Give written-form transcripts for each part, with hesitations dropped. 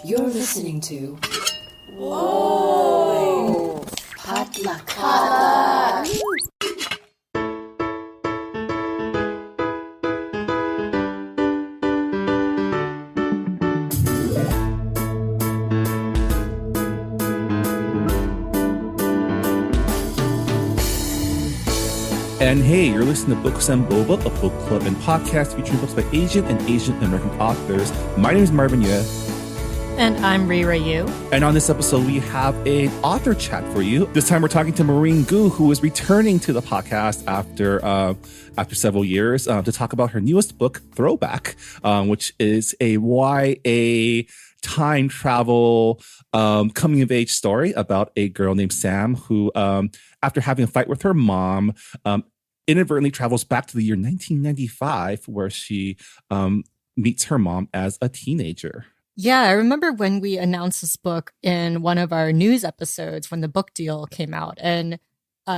You're listening to Whoa! Potluck. And hey, you're listening to Books and Boba, a book club and podcast featuring books by Asian and Asian American authors. My name is Maurene. And I'm Rira Yu. And on this episode, we have an author chat for you. This time we're talking to Maurene Gu, who is returning to the podcast after several years to talk about her newest book, Throwback, which is a YA time travel coming of age story about a girl named Sam who, after having a fight with her mom, inadvertently travels back to the year 1995, where she meets her mom as a teenager. Yeah, I remember when we announced this book in one of our news episodes when the book deal came out. And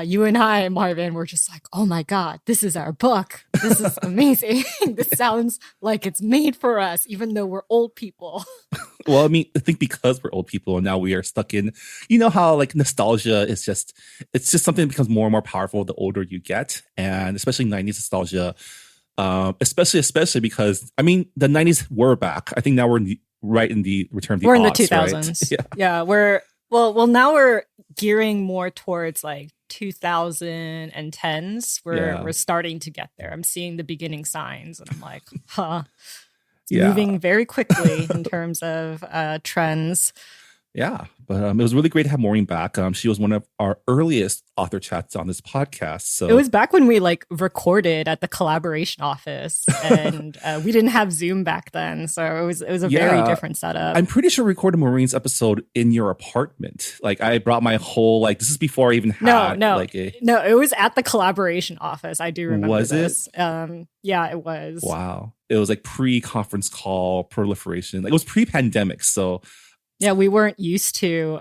you and I, Marvin, were just like, oh my God, this is our book. This is amazing. This sounds like it's made for us, even though we're old people. Well, I mean, I think because we're old people and now we are stuck in, you know how like nostalgia is just, it's just something that becomes more and more powerful the older you get. And especially 90s nostalgia, especially because, I mean, the 90s were back. I think now we're right in the return of the We're in the aughts, 2000s. Right? Yeah, now we're gearing more towards like 2010s. We're starting to get there. I'm seeing the beginning signs and I'm like, moving very quickly in terms of trends. Yeah, but it was really great to have Maurene back. She was one of our earliest author chats on this podcast. So it was back when we like recorded at the collaboration office, and we didn't have Zoom back then, so it was a very different setup. I'm pretty sure we recorded Maurene's episode in your apartment. Like I brought my whole this is before I even had no, it was at the collaboration office. I do remember. Was this. Yeah, it was. Wow, it was like pre-conference call proliferation. Like it was pre-pandemic, so. Yeah, we weren't used to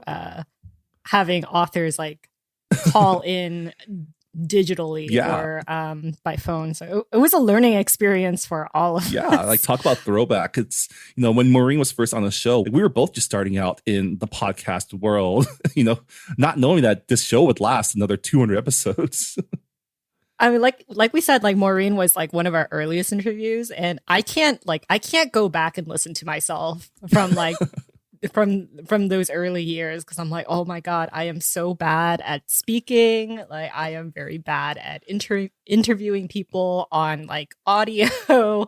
having authors like call in digitally or by phone. So it was a learning experience for all of us. Yeah, like talk about throwback. It's, when Maurene was first on the show, we were both just starting out in the podcast world, not knowing that this show would last another 200 episodes. I mean, like we said, like Maurene was like one of our earliest interviews, and I can't go back and listen to myself from like from those early years, because I'm like, oh my God, I am so bad at speaking. Like I am very bad at interviewing people on like audio.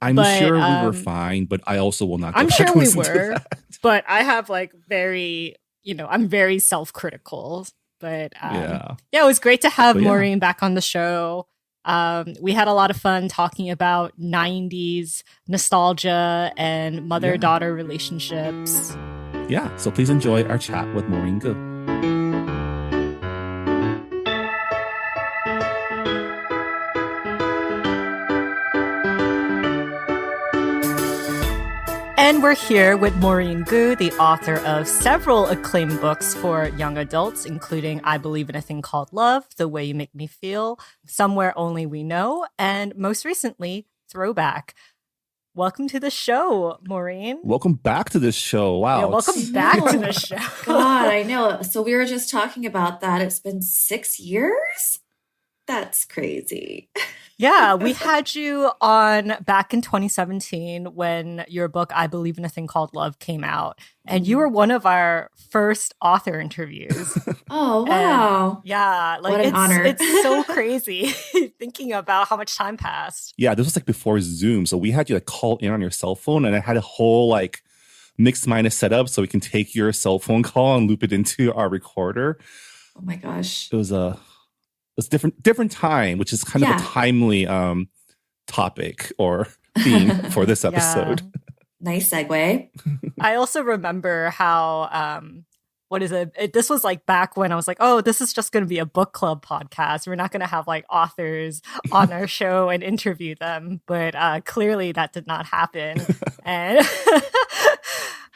I'm sure we were fine, but I also will not. I'm sure we were, but I have like I'm very self-critical. But it was great to have Maurene back on the show. We had a lot of fun talking about 90s nostalgia and mother-daughter relationships. Yeah, so please enjoy our chat with Maurene Gu. And we're here with Maurene Gu, the author of several acclaimed books for young adults, including I Believe in a Thing Called Love, The Way You Make Me Feel, Somewhere Only We Know, and most recently, Throwback. Welcome to the show, Maurene. Welcome back to this show. Wow. Yeah, welcome back to the show. God, I know. So we were just talking about that. It's been 6 years? That's crazy. Yeah, we had you on back in 2017 when your book, I Believe in a Thing Called Love, came out. And you were one of our first author interviews. Oh, wow. And yeah, like what an honor. It's so crazy thinking about how much time passed. Yeah, this was like before Zoom. So we had you like call in on your cell phone, and I had a whole like mixed minus set up so we can take your cell phone call and loop it into our recorder. Oh my gosh. It was a different time, which is kind of a timely topic or theme for this episode. Nice segue. I also remember how this was like back when I was like, oh, this is just going to be a book club podcast. We're not going to have like authors on our show and interview them. But clearly that did not happen. And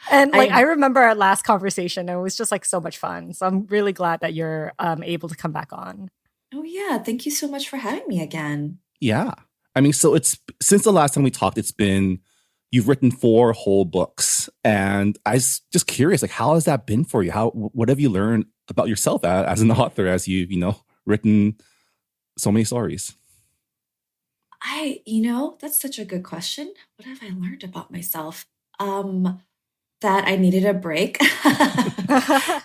I remember our last conversation. It was just like so much fun. So I'm really glad that you're able to come back on. Oh, yeah. Thank you so much for having me again. Yeah. I mean, so it's since the last time we talked, it's been you've written 4 whole books, and I was just curious, like, how has that been for you? What have you learned about yourself as an author, as you've, written so many stories? That's such a good question. What have I learned about myself? That I needed a break.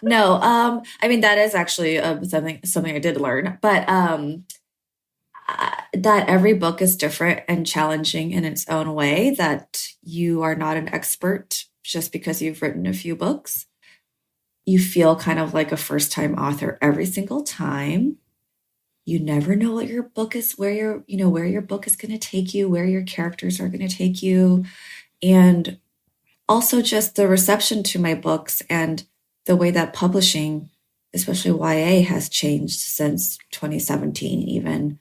No, I mean, that is actually something I did learn, but that every book is different and challenging in its own way, that you are not an expert just because you've written a few books. You feel kind of like a first-time author every single time. You never know what your book is, where your book is going to take you, where your characters are going to take you. And also just the reception to my books and the way that publishing, especially YA, has changed since 2017 even.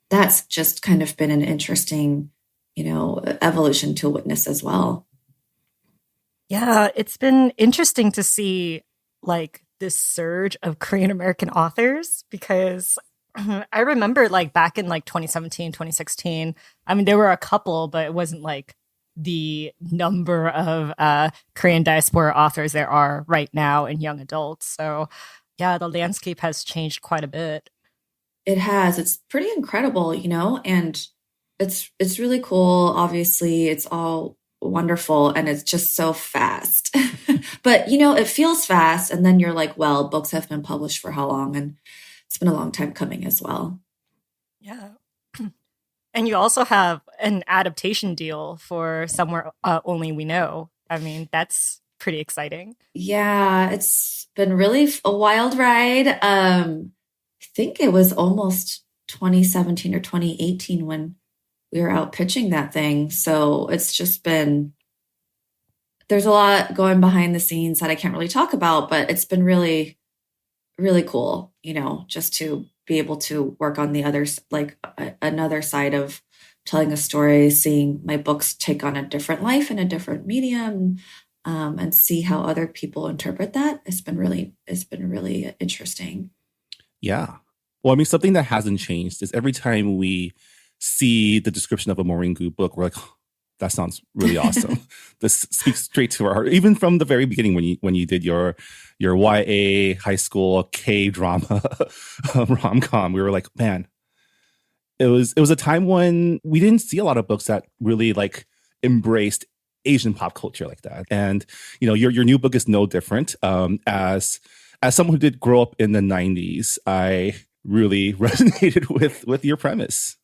That's just kind of been an interesting, evolution to witness as well. Yeah, it's been interesting to see like this surge of Korean American authors because I remember like back in like 2017, 2016, I mean, there were a couple, but it wasn't like the number of Korean diaspora authors there are right now in young adults. So yeah, the landscape has changed quite a bit. It has. It's pretty incredible, and it's really cool. Obviously, it's all wonderful and it's just so fast. But, it feels fast, and then you're like, well, books have been published for how long? And it's been a long time coming as well. Yeah. And you also have an adaptation deal for Somewhere Only We Know. I mean, that's pretty exciting. Yeah, it's been really a wild ride. I think it was almost 2017 or 2018 when we were out pitching that thing. So it's just been, there's a lot going behind the scenes that I can't really talk about, but it's been really, really cool, just to be able to work on the others, like another side of telling a story, seeing my books take on a different life in a different medium, and see how other people interpret that. It's been really interesting. Yeah. Well, I mean, something that hasn't changed is every time we see the description of a Maurene Gu book, we're like, oh, that sounds really awesome. This speaks straight to our heart. Even from the very beginning, when you did your YA high school K-drama rom-com, we were like, man, it was a time when we didn't see a lot of books that really like embraced Asian pop culture like that. And your new book is no different. As someone who did grow up in the 90s, I really resonated with your premise.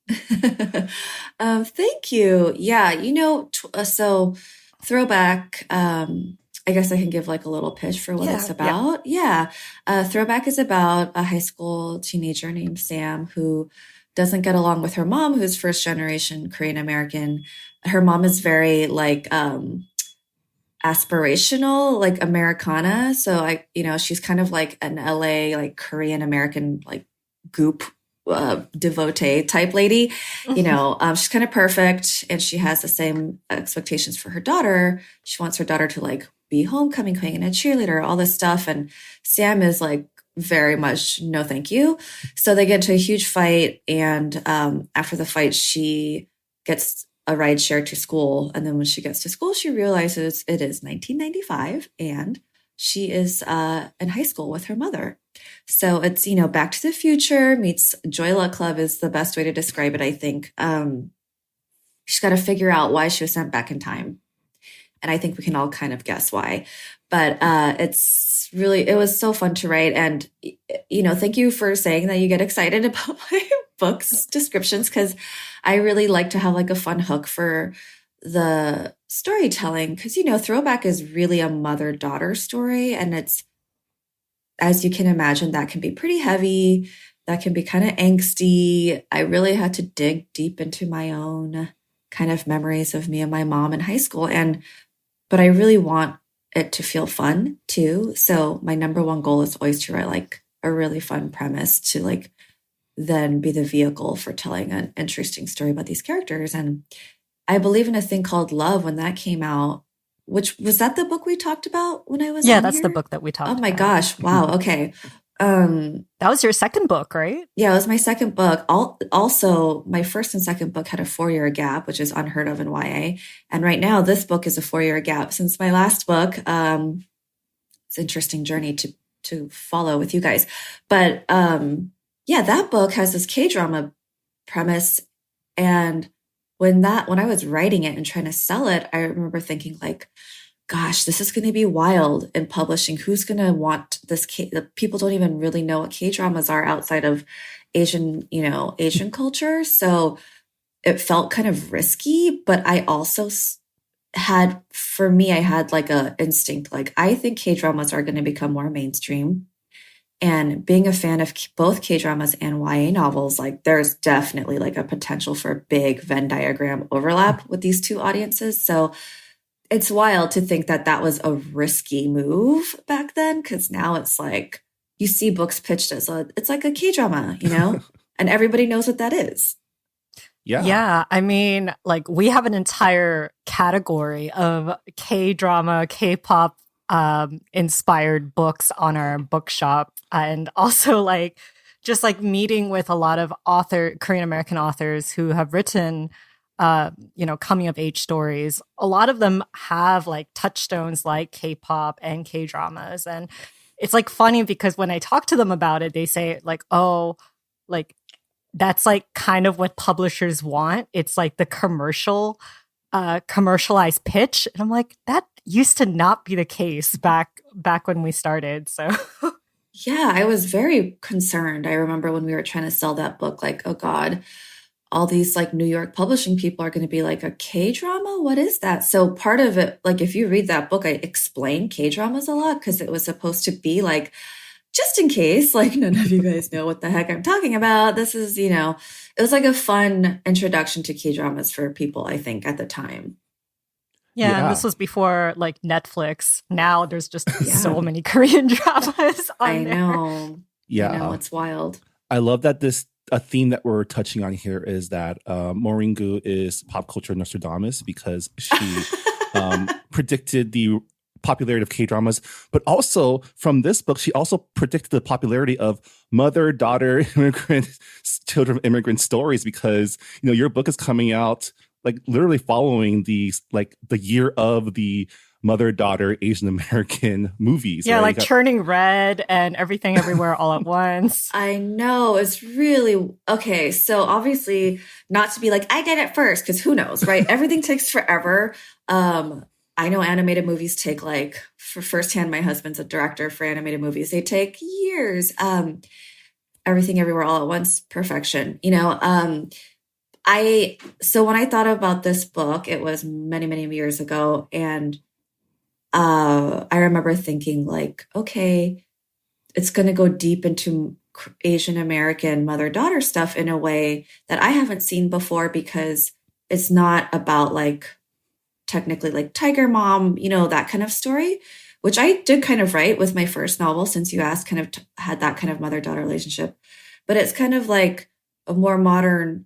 Thank you. Yeah, so Throwback, I guess I can give like a little pitch for what it's about. Yeah. Throwback is about a high school teenager named Sam who doesn't get along with her mom, who's first generation Korean American. Her mom is very like aspirational, like Americana. So she's kind of like an LA, like Korean American, like goop devotee type lady. She's kind of perfect, and she has the same expectations for her daughter. She wants her daughter to like be homecoming queen and a cheerleader, all this stuff. And Sam is like very much no thank you. So they get into a huge fight, and after the fight, she gets a ride share to school. And then when she gets to school, she realizes it is 1995 and she is in high school with her mother. So it's, Back to the Future meets Joy Luck Club is the best way to describe it, I think. She's got to figure out why she was sent back in time. And I think we can all kind of guess why. But it was so fun to write. And, thank you for saying that you get excited about my books descriptions, because I really like to have like a fun hook for the storytelling, because, Throwback is really a mother-daughter story. And it's, as you can imagine, that can be pretty heavy. That can be kind of angsty. I really had to dig deep into my own kind of memories of me and my mom in high school. But I really want it to feel fun too. So my number one goal is always to write like a really fun premise to like then be the vehicle for telling an interesting story about these characters. And I believe in a thing called Love when that came out, which was that the book we talked about when I was Yeah, on that's here? the book that we talked about. Oh my gosh. Wow. Okay. That was your second book, right? Yeah, it was my second book. Also, my first and second book had a 4-year gap, which is unheard of in YA. And right now, this book is a 4-year gap since my last book. It's an interesting journey to follow with you guys. But yeah, that book has this K-drama premise. And when I was writing it and trying to sell it, I remember thinking like, gosh, this is going to be wild in publishing. Who's going to want this? People don't even really know what K-dramas are outside of Asian culture. So it felt kind of risky, but I also I had like a instinct, like I think K-dramas are going to become more mainstream. And being a fan of both K-dramas and YA novels, like there's definitely like a potential for a big Venn diagram overlap with these two audiences. So it's wild to think that was a risky move back then, because now it's like you see books pitched as it's like a K-drama, and everybody knows what that is. Yeah. Yeah. I mean, like we have an entire category of K-drama, K-pop inspired books on our bookshop. And also like just like meeting with a lot of Korean American authors who have written coming of age stories. A lot of them have like touchstones like K-pop and K-dramas. And it's like funny because when I talk to them about it, they say like, oh, like that's like kind of what publishers want. It's like the commercialized pitch. And I'm like, that used to not be the case back when we started. So yeah, I was very concerned. I remember when we were trying to sell that book, like, oh God, all these like New York publishing people are going to be like, a K-drama? What is that? So part of it, like if you read that book, I explain K-dramas a lot because it was supposed to be like, just in case, like none of you guys know what the heck I'm talking about. This is, it was like a fun introduction to K-dramas for people, I think, at the time. Yeah, and this was before like Netflix. Now there's just so many Korean dramas on there. I know. Yeah. I know, it's wild. I love that a theme that we're touching on here is that Maurene Gu is pop culture Nostradamus because she predicted the popularity of K-dramas, but also from this book, she also predicted the popularity of mother-daughter immigrant, children of immigrant stories because, your book is coming out like literally following the year of the mother-daughter Asian American movies. Yeah, right? like Turning Red and Everything Everywhere All at Once. I know. It's really okay. So obviously not to be like, I did it first, because who knows, right? Everything takes forever. I know animated movies take like, for firsthand, my husband's a director for animated movies. They take years. Everything Everywhere All at Once, perfection. So when I thought about this book, it was many, many years ago. And I remember thinking like, okay, it's going to go deep into Asian American mother-daughter stuff in a way that I haven't seen before, because it's not about like technically like Tiger Mom, that kind of story, which I did kind of write with my first novel, since you asked, kind of had that kind of mother-daughter relationship. But it's kind of like a more modern,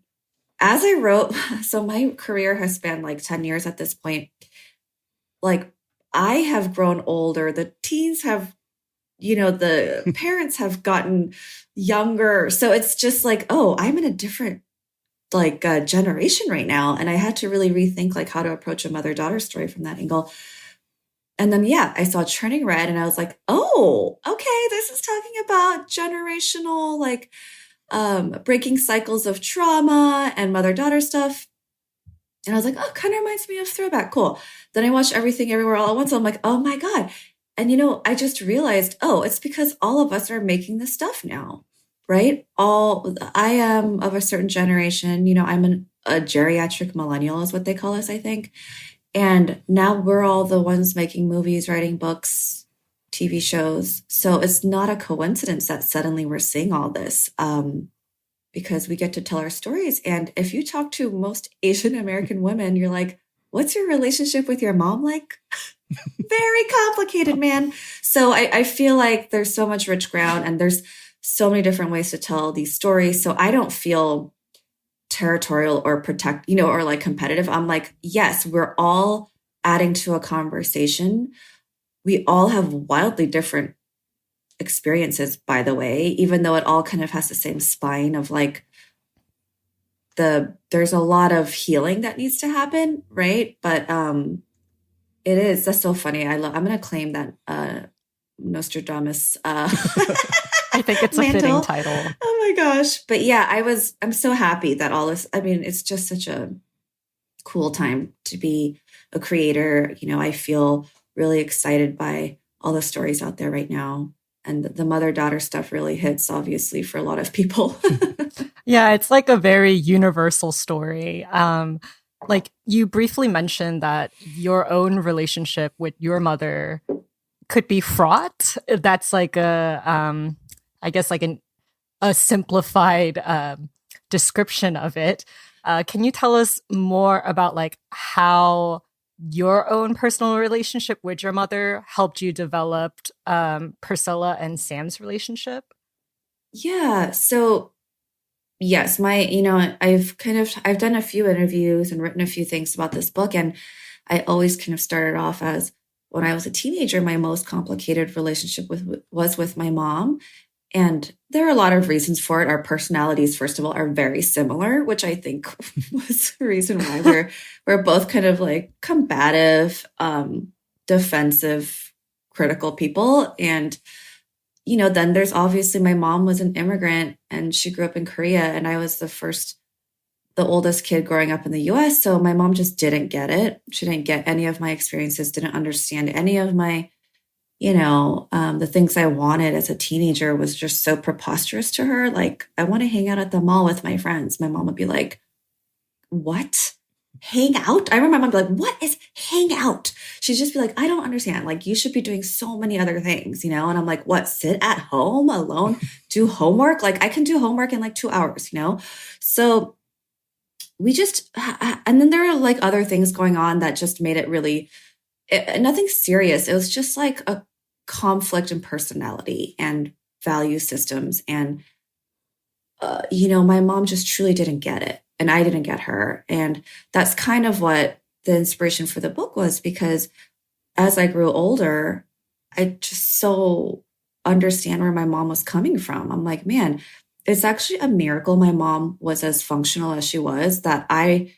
as I wrote, so my career has spanned like 10 years at this point. Like I have grown older, the teens have, the parents have gotten younger. So it's just like, oh, I'm in a different generation right now. And I had to really rethink like how to approach a mother-daughter story from that angle. And then, I saw Turning Red and I was like, oh, okay, this is talking about generational, like breaking cycles of trauma and mother-daughter stuff. And I was like, oh, kind of reminds me of Throwback. Cool. Then I watched Everything Everywhere All at Once. I'm like, oh my God. And, I just realized, oh, it's because all of us are making this stuff now, right? I am of a certain generation, I'm a geriatric millennial is what they call us, I think. And now we're all the ones making movies, writing books, TV shows. So it's not a coincidence that suddenly we're seeing all this, because we get to tell our stories. And if you talk to most Asian American women, you're like, what's your relationship with your mom like? Very complicated, man. So I feel like there's so much rich ground and there's so many different ways to tell these stories. So I don't feel territorial or or like competitive. I'm like, yes, we're all adding to a conversation. We all have wildly different experiences, by the way, even though it all kind of has the same spine of like there's a lot of healing that needs to happen, right? But that's so funny. I'm gonna claim that Nostradamus I think it's a fitting mantle. title. Oh my gosh. But yeah, I'm so happy that all this, I mean, it's just such a cool time to be a creator. You know, I feel really excited by all the stories out there right now. And the mother-daughter stuff really hits, obviously, for a lot of people. Yeah, it's like a very universal story. Like you briefly mentioned that your own relationship with your mother could be fraught. That's like I guess like a simplified description of it. Can you tell us more about like how your own personal relationship with your mother helped you develop Priscilla and Sam's relationship? Yeah. So yes, I've done a few interviews and written a few things about this book. And I always kind of started off as when I was a teenager, my most complicated relationship was with my mom. And there are a lot of reasons for it. Our personalities, first of all, are very similar, which I think was the reason why we're both kind of like combative, defensive, critical people. And you know, then there's obviously my mom was an immigrant and she grew up in Korea, and I was the oldest kid growing up in the US. So my mom just didn't get it. She didn't get any of my experiences, didn't understand any of my, the things I wanted as a teenager was just so preposterous to her. Like, I want to hang out at the mall with my friends. My mom would be like, what? Hang out? I remember my mom be like, what is hang out? She'd just be like, I don't understand. Like, you should be doing so many other things, And I'm like, what? Sit at home alone, do homework? Like, I can do homework in like 2 hours, So we just, and then there are like other things going on that just made it really, nothing serious. It was just like a conflict in personality and value systems. And, my mom just truly didn't get it. And I didn't get her. And that's kind of what the inspiration for the book was, because as I grew older, I just so understand where my mom was coming from. I'm like, man, it's actually a miracle my mom was as functional as she was, that I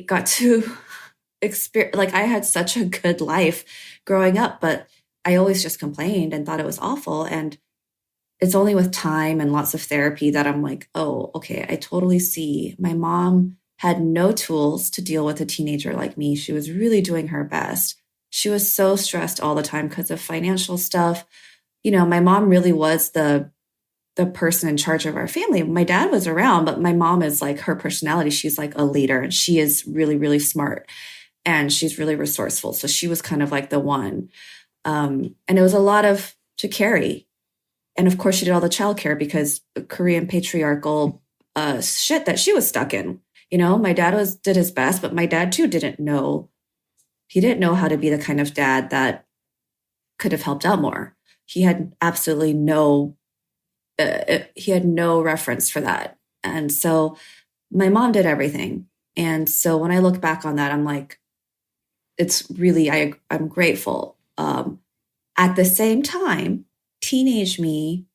got to experience. Like, I had such a good life growing up, but I always just complained and thought it was awful. And it's only with time and lots of therapy that I'm like, oh, okay, I totally see. My mom had no tools to deal with a teenager like me. She was really doing her best. She was so stressed all the time because of financial stuff. My mom really was the person in charge of our family. My dad was around, but my mom is like, her personality, she's like a leader, and she is really, really smart, and she's really resourceful. So she was kind of like the one. And it was a lot to carry. And of course, she did all the childcare because Korean patriarchal shit that she was stuck in. My dad did his best, but my dad too didn't know. He didn't know how to be the kind of dad that could have helped out more. He had absolutely no. He had no reference for that, and so my mom did everything. And so when I look back on that, I'm like, it's really I'm grateful. At the same time, teenage me,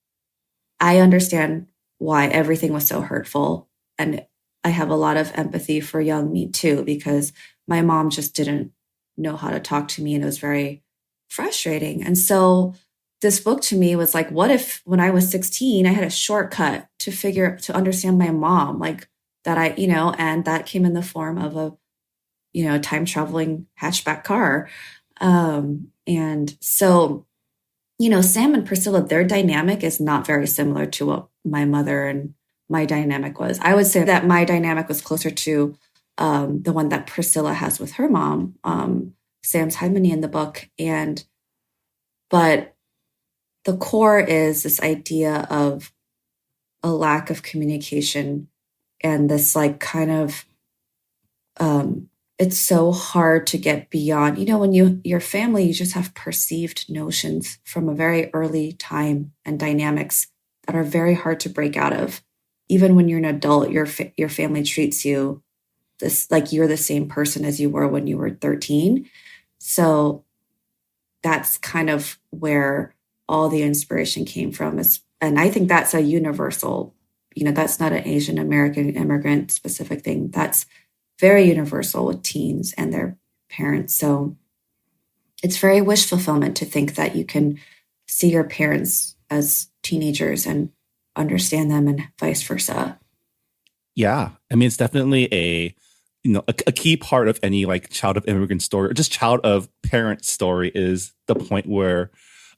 I understand why everything was so hurtful. And I have a lot of empathy for young me too, because my mom just didn't know how to talk to me, and it was very frustrating. And so this book to me was like, what if when I was 16, I had a shortcut to understand my mom, like that and that came in the form of a, time traveling hatchback car. And so, Sam and Priscilla, their dynamic is not very similar to what my mother and my dynamic was. I would say that my dynamic was closer to the one that Priscilla has with her mom, Sam's harmony in the book. But the core is this idea of a lack of communication and this like kind of, it's so hard to get beyond, when your family, you just have perceived notions from a very early time and dynamics that are very hard to break out of. Even when you're an adult, your family treats you this like you're the same person as you were when you were 13. So that's kind of where all the inspiration came from. And I think that's a universal, that's not an Asian American immigrant specific thing. That's very universal with teens and their parents. So it's very wish fulfillment to think that you can see your parents as teenagers and understand them and vice versa. Yeah. I mean, it's definitely a key part of any like child of immigrant story or just child of parent story is the point where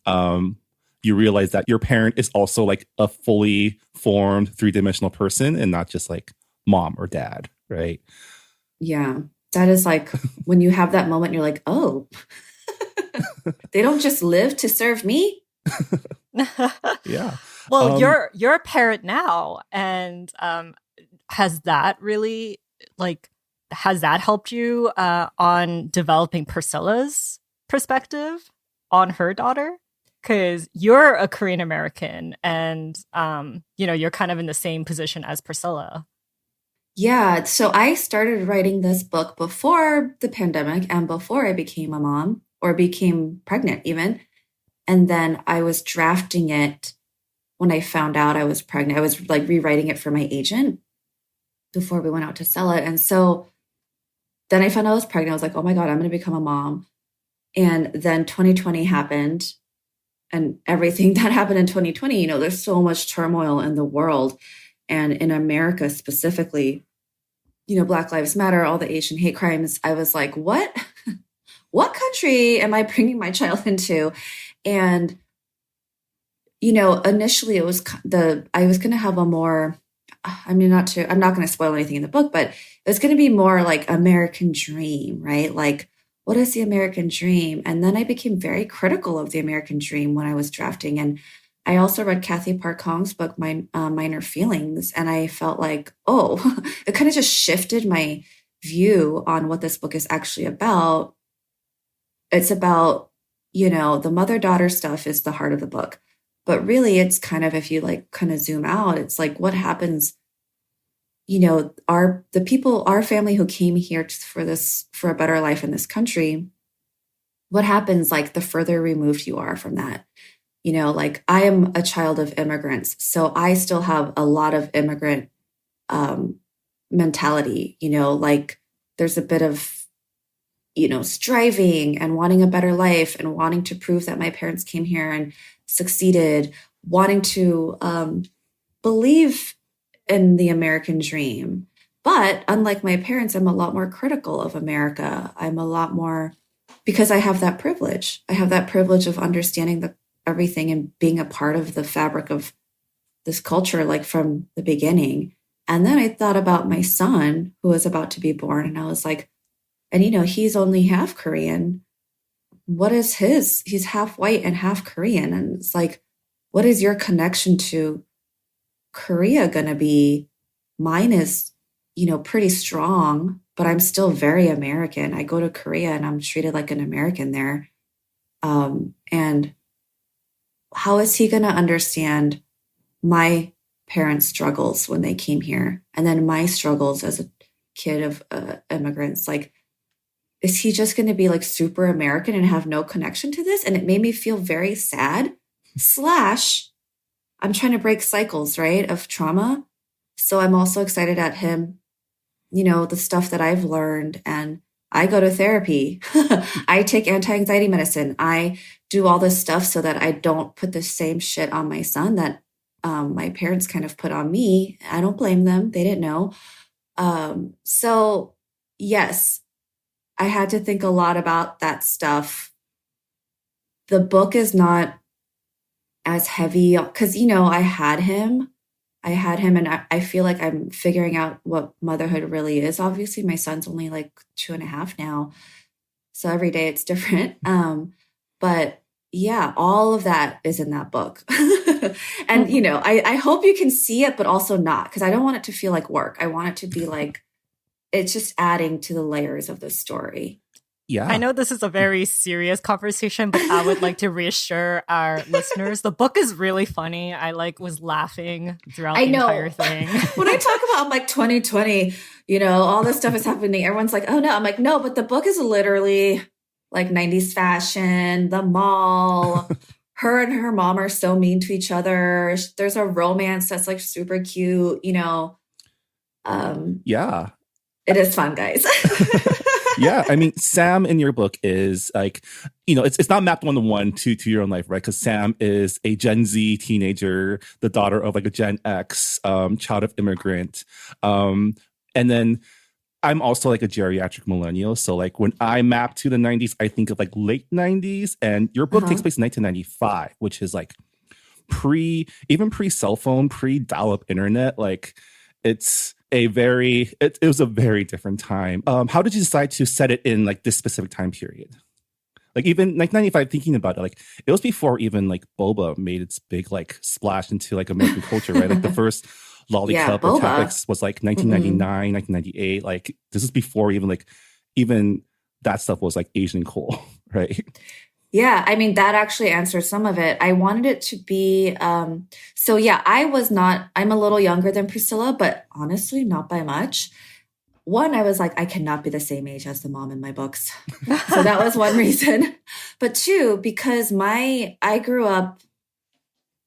you realize that your parent is also like a fully formed three-dimensional person and not just like mom or dad, right? Yeah. That is like when you have that moment, you're like, oh, they don't just live to serve me. Yeah. Well, you're a parent now, and has that really has that helped you on developing Priscilla's perspective on her daughter? Because you're a Korean American, and you're kind of in the same position as Priscilla. Yeah, so I started writing this book before the pandemic and before I became a mom or became pregnant even. And then I was drafting it when I found out I was pregnant. I was like rewriting it for my agent before we went out to sell it. And so then I found out I was pregnant. I was like, oh my God, I'm going to become a mom. And then 2020 happened and everything that happened in 2020, there's so much turmoil in the world and in America specifically, Black Lives Matter, all the Asian hate crimes. I was like, what country am I bringing my child into? And, initially it was I was going to have a more, I'm not going to spoil anything in the book, but it's going to be more like American dream, right? Like, what is the American dream? And then I became very critical of the American dream when I was drafting. And I also read Kathy Park Hong's book, Minor Feelings. And I felt like, oh, it kind of just shifted my view on what this book is actually about. It's about, the mother-daughter stuff is the heart of the book. But really, it's kind of, if you like kind of zoom out, it's like what happens, our family who came here for a better life in this country, what happens like the further removed you are from that? Like I am a child of immigrants, so I still have a lot of immigrant mentality, like there's a bit of, striving and wanting a better life and wanting to prove that my parents came here and succeeded, wanting to believe in the American dream. But unlike my parents, I'm a lot more critical of America. I'm a lot more, because I have that privilege. I have that privilege of understanding everything and being a part of the fabric of this culture, like from the beginning. And then I thought about my son who was about to be born. And I was like, and he's only half Korean. What is his? He's half white and half Korean. And it's like, what is your connection to Korea going to be? Mine is, pretty strong, but I'm still very American. I go to Korea and I'm treated like an American there. And how is he going to understand my parents' struggles when they came here? And then my struggles as a kid of immigrants? Like, is he just going to be like super American and have no connection to this? And it made me feel very sad. I'm trying to break cycles, right, of trauma. So I'm also excited at him, the stuff that I've learned. And I go to therapy. I take anti-anxiety medicine. I do all this stuff so that I don't put the same shit on my son that my parents kind of put on me. I don't blame them. They didn't know. So yes, I had to think a lot about that stuff. The book is not as heavy because, I had him and I feel like I'm figuring out what motherhood really is. Obviously, my son's only like 2.5 now. So every day it's different. But yeah, all of that is in that book. And, I hope you can see it, but also not, because I don't want it to feel like work. I want it to be like, it's just adding to the layers of the story. Yeah. I know this is a very serious conversation, but I would like to reassure our listeners. The book is really funny. I was laughing throughout the entire thing. When I talk about, I'm like 2020, all this stuff is happening. Everyone's like, oh no. I'm like, no, but the book is literally like 90s fashion, the mall, her and her mom are so mean to each other. There's a romance that's like super cute, you know. Yeah. It is fun, guys. Yeah, I mean, Sam in your book is like, you know, it's not mapped 1-to-1 to your own life, right? Because Sam is a Gen Z teenager, the daughter of like a Gen X child of immigrant. And then I'm also like a geriatric millennial. So like when I map to the 90s, I think of like late 90s. And your book takes place in 1995, which is like even pre cell phone, pre dial up internet. Like it's it was a very different time. How did you decide to set it in like this specific time period? Like even like 95, thinking about it, like it was before even like Boba made its big like splash into like American culture, right? Like the first Lollipop or Tapix was like 1999, 1998. Like this is before even that stuff was like Asian cool, right? Yeah, I mean, that actually answers some of it. I wanted it to be, so yeah, I'm a little younger than Priscilla, but honestly, not by much. One, I was like, I cannot be the same age as the mom in my books. So that was one reason. But two, because I grew up,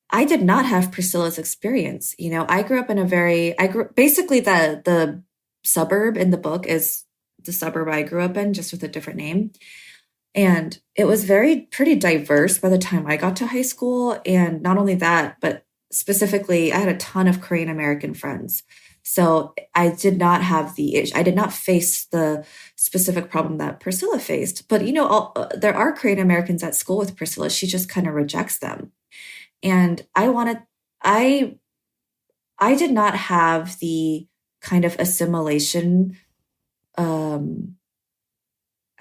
I did not have Priscilla's experience. You know, I grew up basically the suburb in the book is the suburb I grew up in, just with a different name. And it was pretty diverse by the time I got to high school. And not only that, but specifically, I had a ton of Korean American friends. So I did not face the specific problem that Priscilla faced. But, you know, there are Korean Americans at school with Priscilla. She just kind of rejects them. And I did not have the kind of assimilation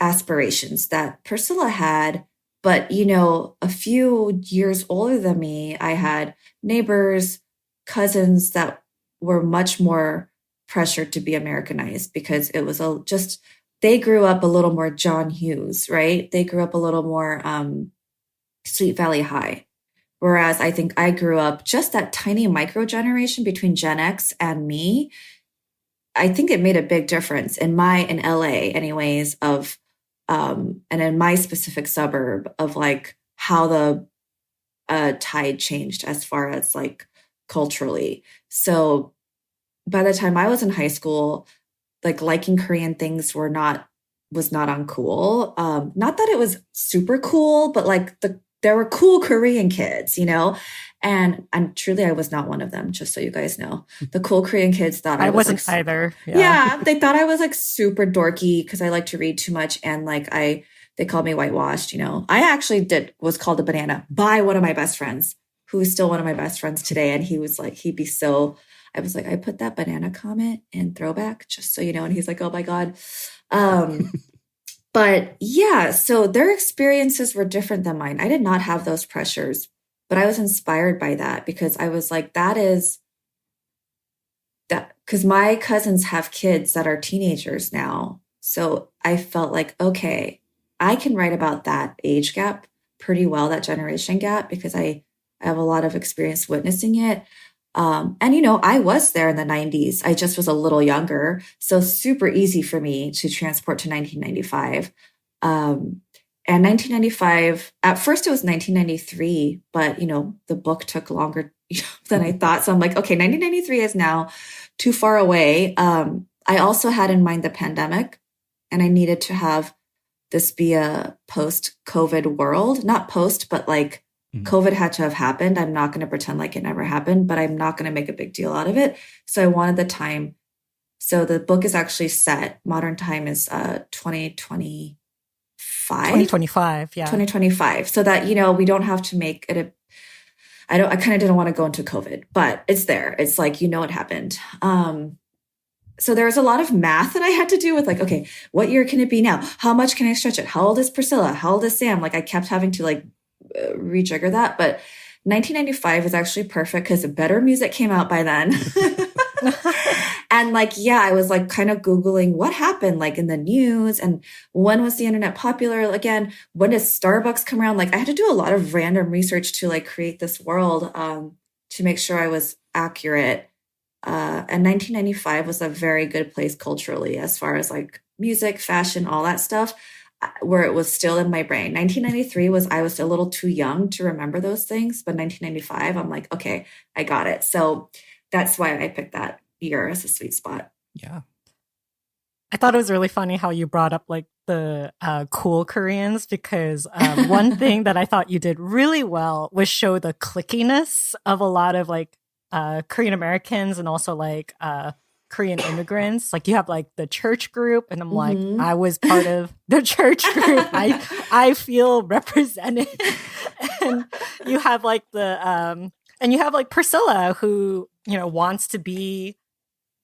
aspirations that Priscilla had. But, you know, a few years older than me, I had neighbors, cousins that were much more pressured to be Americanized because it was they grew up a little more John Hughes, right? They grew up a little more Sweet Valley High. Whereas I think I grew up just that tiny micro generation between Gen X and me. I think it made a big difference in LA anyways, and in my specific suburb of like how the tide changed as far as like culturally. So by the time I was in high school, like liking Korean things was not uncool. Not that it was super cool, but like there were cool Korean kids, you know? And truly, I was not one of them, just so you guys know. The cool Korean kids thought I wasn't like, either. Yeah, they thought I was like super dorky because I like to read too much. And like they called me whitewashed, you know? I actually was called a banana by one of my best friends, who is still one of my best friends today. And he was like, I was like, I put that banana comment in throwback, just so you know. And he's like, oh my God. But yeah, so their experiences were different than mine. I did not have those pressures, but I was inspired by that because I was like, because my cousins have kids that are teenagers now. So I felt like, okay, I can write about that age gap pretty well, that generation gap, because I have a lot of experience witnessing it. And, you know, I was there in the 90s. I just was a little younger. So super easy for me to transport to 1995. And 1995, at first it was 1993, but, you know, the book took longer than I thought. So I'm like, okay, 1993 is now too far away. I also had in mind the pandemic, and I needed to have this be a post-COVID world, not post, but like, COVID had to have happened. I'm not going to pretend like it never happened, but I'm not going to make a big deal out of it. So I wanted the time. So the book is actually set. Modern time is 2025. 2025, yeah. 2025. So that, you know, we don't have to make it I kind of didn't want to go into COVID, but it's there. It's like, you know, it happened. So there was a lot of math that I had to do with like, okay, what year can it be now? How much can I stretch it? How old is Priscilla? How old is Sam? Like I kept having to like rejigger that, but 1995 is actually perfect because better music came out by then. And like, yeah, I was like kind of Googling what happened like in the news and when was the internet popular again? When did Starbucks come around? Like I had to do a lot of random research to like create this world to make sure I was accurate. And 1995 was a very good place culturally as far as like music, fashion, all that stuff. where it was still in my brain. 1993 I was a little too young to remember those things, but 1995, I'm like, okay, I got it. So that's why I picked that year as a sweet spot. Yeah. I thought it was really funny how you brought up like the cool Koreans, because one thing that I thought you did really well was show the clickiness of a lot of like Korean Americans and also like Korean immigrants. Like you have like the church group, and I'm like, I was part of the church group. I feel represented. And you have like and you have like Priscilla, who, you know, wants to be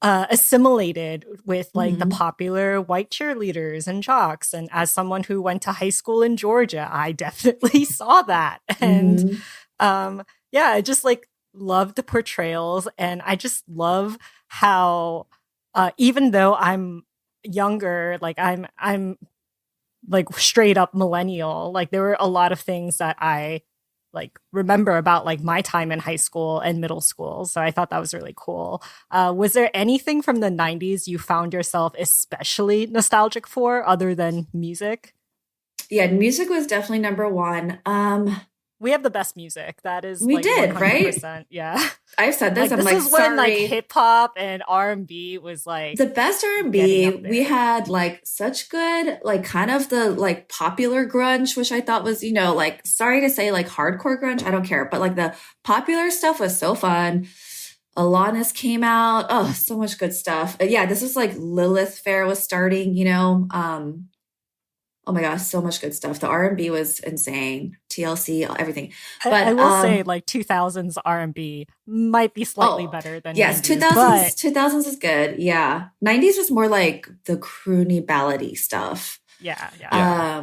assimilated with like the popular white cheerleaders and jocks. And as someone who went to high school in Georgia, I definitely saw that. And yeah, I just like love the portrayals, and I just love how even though I'm younger, like I'm like straight up millennial, like there were a lot of things that I like remember about like my time in high school and middle school. So I thought that was really cool. Was there anything from the 90s you found yourself especially nostalgic for other than music? Yeah, music was definitely number one. We have the best music. That is we like did 100%, right. Yeah, I've said this. like, I'm this like, is when like sorry. hip hop and R&B was like The best R&B. We had like such good, like kind of the like popular grunge, which I thought was, you know, like, sorry to say like hardcore grunge, I don't care, but like the popular stuff was so fun. Alanis came out. Oh, so much good stuff. Yeah, this was like Lilith Fair was starting, you know. Oh my gosh, so much good stuff. The R&B was insane. TLC, everything. But I will say like 2000s R&B might be slightly better than yes, 90s, 2000s is good. Yeah. 90s was more like the croony ballady stuff. Yeah. I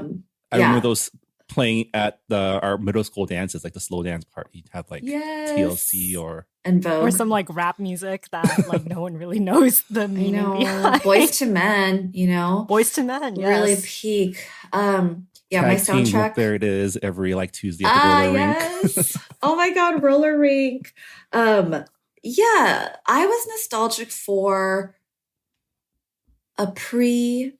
remember those playing at our middle school dances, like the slow dance part. You'd have like TLC and Vogue, or some like rap music that like no one really knows the meaning behind. Boys to Men, you know, Boys to Men, yes. Really peak. Yeah, Tag my team, soundtrack. look, there it is, every like Tuesday at the roller rink. Oh my god, roller rink. Yeah, I was nostalgic for a pre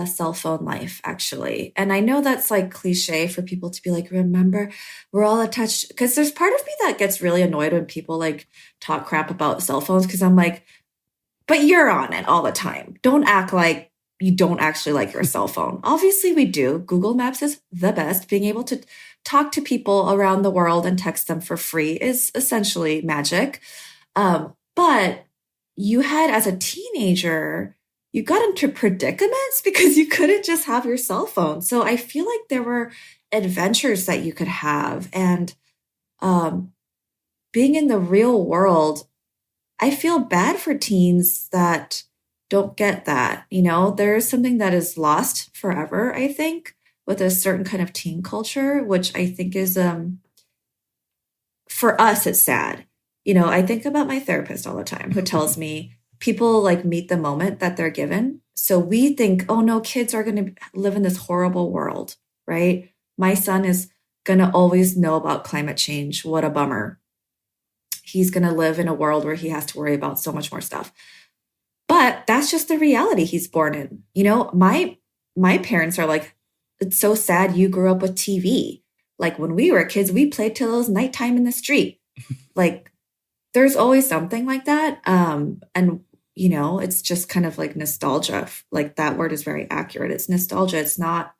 cell phone life, actually. And I know that's like cliche for people to be like, remember, we're all attached, because there's part of me that gets really annoyed when people like talk crap about cell phones, because I'm like, but you're on it all the time. Don't act like you don't actually like your cell phone. Obviously we do. Google Maps is the best. Being able to talk to people around the world and text them for free is essentially magic. But you had, as a teenager, you got into predicaments because you couldn't just have your cell phone. So I feel like there were adventures that you could have. And being in the real world, I feel bad for teens that don't get that. You know, there's something that is lost forever, I think, with a certain kind of teen culture, which I think is, for us, it's sad. You know, I think about my therapist all the time who tells me people like meet the moment that they're given. So we think, oh no, kids are going to live in this horrible world, right? My son is going to always know about climate change. What a bummer. He's going to live in a world where he has to worry about so much more stuff. But that's just the reality he's born in. You know, my parents are like, it's so sad you grew up with TV. Like when we were kids, we played till it was nighttime in the street. Like there's always something like that. And you know, it's just kind of like nostalgia. Like that word is very accurate. It's nostalgia. It's not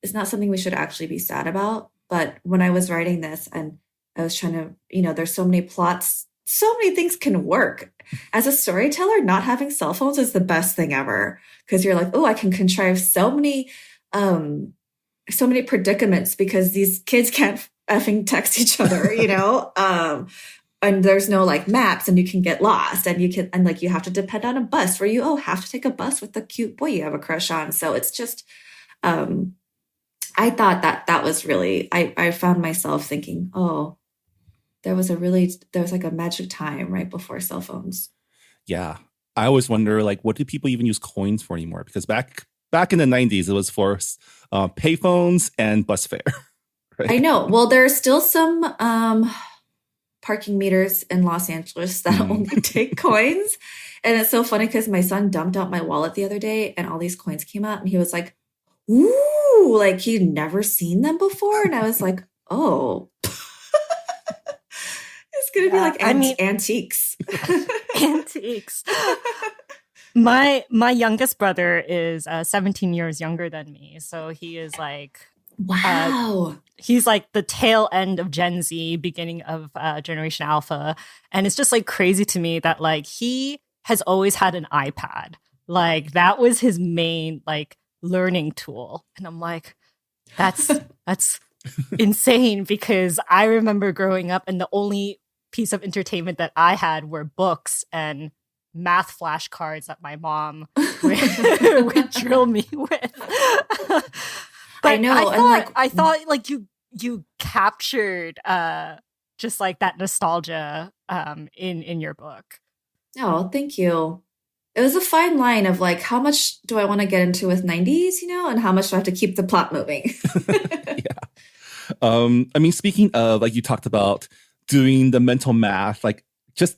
something we should actually be sad about. But when I was writing this and I was trying to, you know, there's so many plots, so many things can work. As a storyteller, not having cell phones is the best thing ever. Because you're like, oh, I can contrive so many predicaments because these kids can't effing text each other, you know? And there's no like maps and you can get lost and you have to depend on a bus where you have to take a bus with the cute boy you have a crush on. So it's just, I thought that was really, I found myself thinking, oh, there was like a magic time right before cell phones. Yeah. I always wonder, like, what do people even use coins for anymore? Because back in the 90s, it was for payphones and bus fare. Right? I know. Well, there are still some parking meters in Los Angeles that only take coins. And it's so funny because my son dumped out my wallet the other day and all these coins came out and he was like, ooh, like he'd never seen them before. And I was like, oh, it's going to be like antiques. Antiques. My youngest brother is 17 years younger than me. So he is like, wow. He's like the tail end of Gen Z, beginning of Generation Alpha. And it's just like crazy to me that like he has always had an iPad. Like that was his main like learning tool. And I'm like, that's insane, because I remember growing up and the only piece of entertainment that I had were books and math flashcards that my mom would drill me with. But I know. I thought like you captured just like that nostalgia in your book. Oh, thank you. It was a fine line of like, how much do I want to get into with 90s, and how much do I have to keep the plot moving? Yeah. I mean, speaking of, like, you talked about doing the mental math, like, just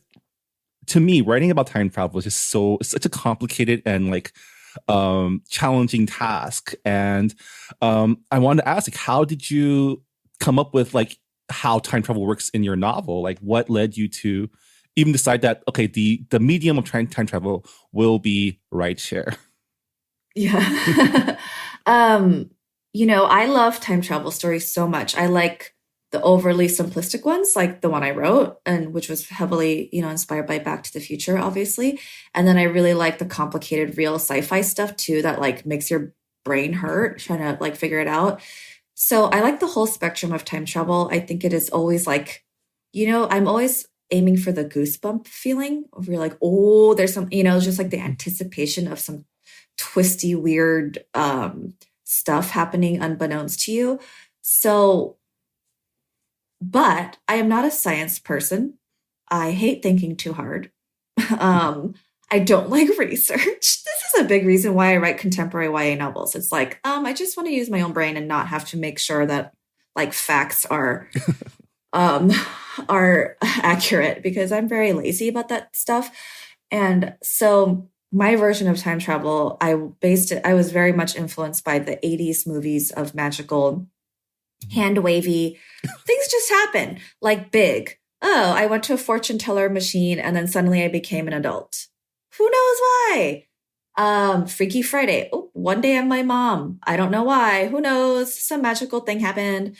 to me, writing about time travel is just such a complicated and like challenging task. And I wanted to ask, like, how did you come up with like how time travel works in your novel? Like, what led you to even decide that, okay, the medium of time travel will be rideshare? Yeah. I love time travel stories so much. I like the overly simplistic ones, like the one I wrote, and which was heavily, inspired by Back to the Future, obviously. And then I really like the complicated, real sci-fi stuff too, that like makes your brain hurt trying to like figure it out. So I like the whole spectrum of time travel. I think it is always like, I'm always aiming for the goosebump feeling of you're like, oh, there's some, just like the anticipation of some twisty, weird stuff happening unbeknownst to you. So, but I am not a science person. I hate thinking too hard. I don't like research. This is a big reason why I write contemporary YA novels. It's like, I just want to use my own brain and not have to make sure that like facts are accurate, because I'm very lazy about that stuff. And so my version of time travel, I was very much influenced by the 80s movies of magical, hand wavy, things just happen, like big. Oh, I went to a fortune teller machine and then suddenly I became an adult. Who knows why? Freaky Friday. Oh, one day I'm my mom. I don't know why. Who knows? Some magical thing happened.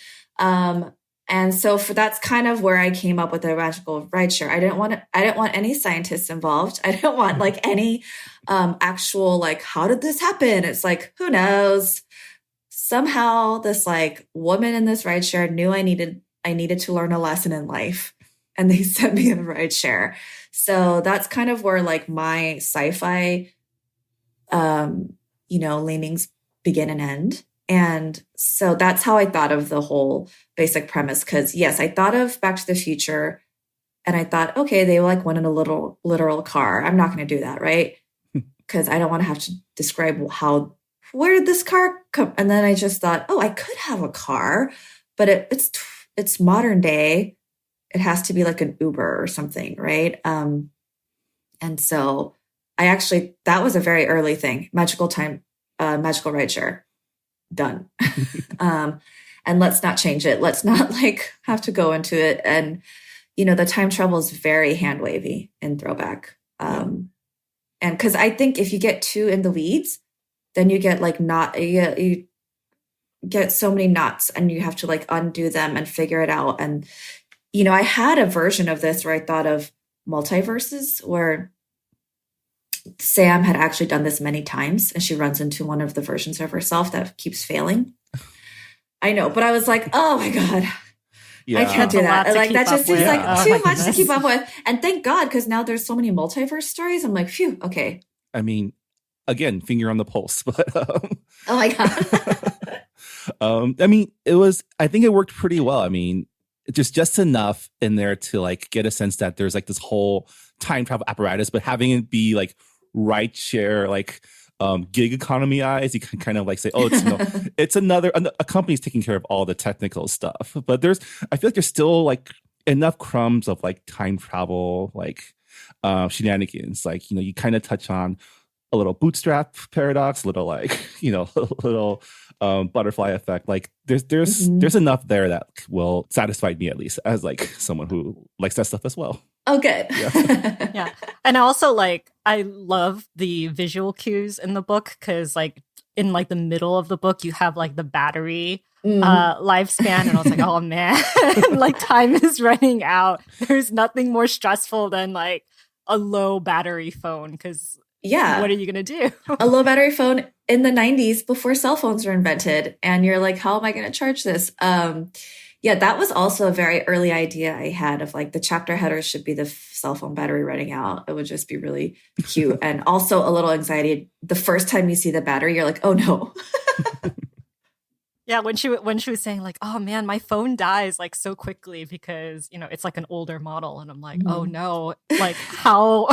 And so that's kind of where I came up with the magical rideshare. I didn't want any scientists involved. I didn't want like any actual like, how did this happen? It's like, who knows? Somehow this like woman in this rideshare knew I needed to learn a lesson in life, and they sent me a rideshare. So that's kind of where like my sci-fi, leanings begin and end. And so that's how I thought of the whole basic premise. Because yes, I thought of Back to the Future, and I thought, okay, they like went in a literal car. I'm not going to do that, right? Because I don't want to have to describe where did this car come? And then I just thought, oh, I could have a car, but it's modern day. It has to be like an Uber or something, right? And so that was a very early thing. Magical rideshare. Done. And let's not change it. Let's not like have to go into it. And, the time travel is very hand wavy in Throwback. And because I think if you get too in the weeds, then you get like you get so many knots and you have to like undo them and figure it out. And, I had a version of this where I thought of multiverses, where Sam had actually done this many times and she runs into one of the versions of herself that keeps failing. I know, but I was like, oh my God, yeah. I can't do that. Like that just seems like too much to keep up with. And thank God, because now there's so many multiverse stories. I'm like, phew, okay. I mean, again, finger on the pulse, but oh my God. I mean, I think it worked pretty well. I mean, just enough in there to like get a sense that there's like this whole time travel apparatus, but having it be like rideshare, like gig economy eyes, you can kind of like say, oh, it's a company's taking care of all the technical stuff. But I feel like there's still like enough crumbs of like time travel, like shenanigans. Like, you kind of touch on a little bootstrap paradox, a little like, a little butterfly effect. Like there's enough there that will satisfy me, at least, as like someone who likes that stuff as well. Oh, good. Yeah. Yeah. And also, like, I love the visual cues in the book because, like, in like the middle of the book, you have like the battery lifespan, and I was like, oh man, like time is running out. There's nothing more stressful than like a low battery phone because what are you gonna do? A low battery phone in the 90s before cell phones were invented, and you're like, how am I going to charge this? Yeah, that was also a very early idea I had of like the chapter headers should be the cell phone battery running out. It would just be really cute. And also a little anxiety. The first time you see the battery, you're like, oh no. Yeah, when she was saying like, oh man, my phone dies like so quickly because, it's like an older model. And I'm like, oh no, like how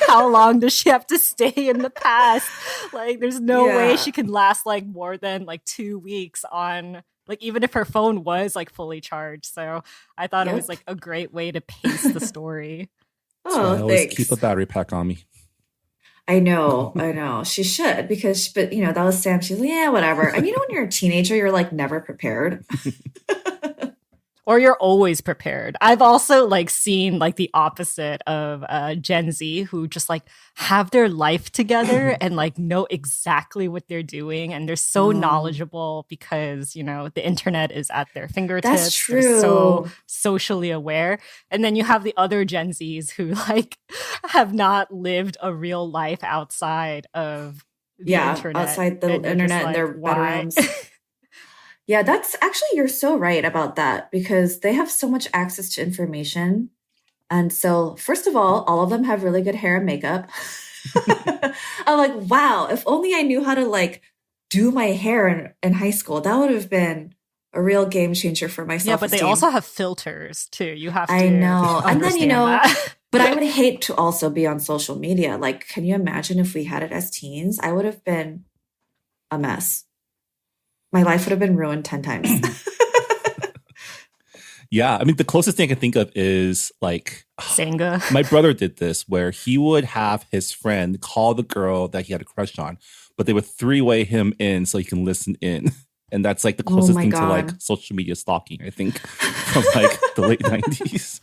long does she have to stay in the past? Like there's no way she can last like more than like 2 weeks on, like, even if her phone was like fully charged. So I thought it was like a great way to pace the story. So I always keep a battery pack on me. I know. She should, but that was Sam. She's like, yeah, whatever. And when you're a teenager, you're like never prepared. Or you're always prepared. I've also like seen like the opposite of Gen Z who just like have their life together and like know exactly what they're doing. And they're so knowledgeable because, the internet is at their fingertips. That's true. They're so socially aware. And then you have the other Gen Zs who like have not lived a real life outside of the internet. Outside the internet in their bedrooms. Yeah, that's actually, you're so right about that because they have so much access to information. And so, first of all of them have really good hair and makeup. I'm like, wow, if only I knew how to like do my hair in high school, that would have been a real game changer for myself. Yeah, but they also have filters too. You have to. I know. And then, that. But I would hate to also be on social media. Like, can you imagine if we had it as teens? I would have been a mess. My life would have been ruined 10 times. Yeah. I mean, the closest thing I can think of is like Senga. My brother did this where he would have his friend call the girl that he had a crush on, but they would three-way him in so he can listen in. And that's like the closest thing to like social media stalking, I think, from like the late 90s.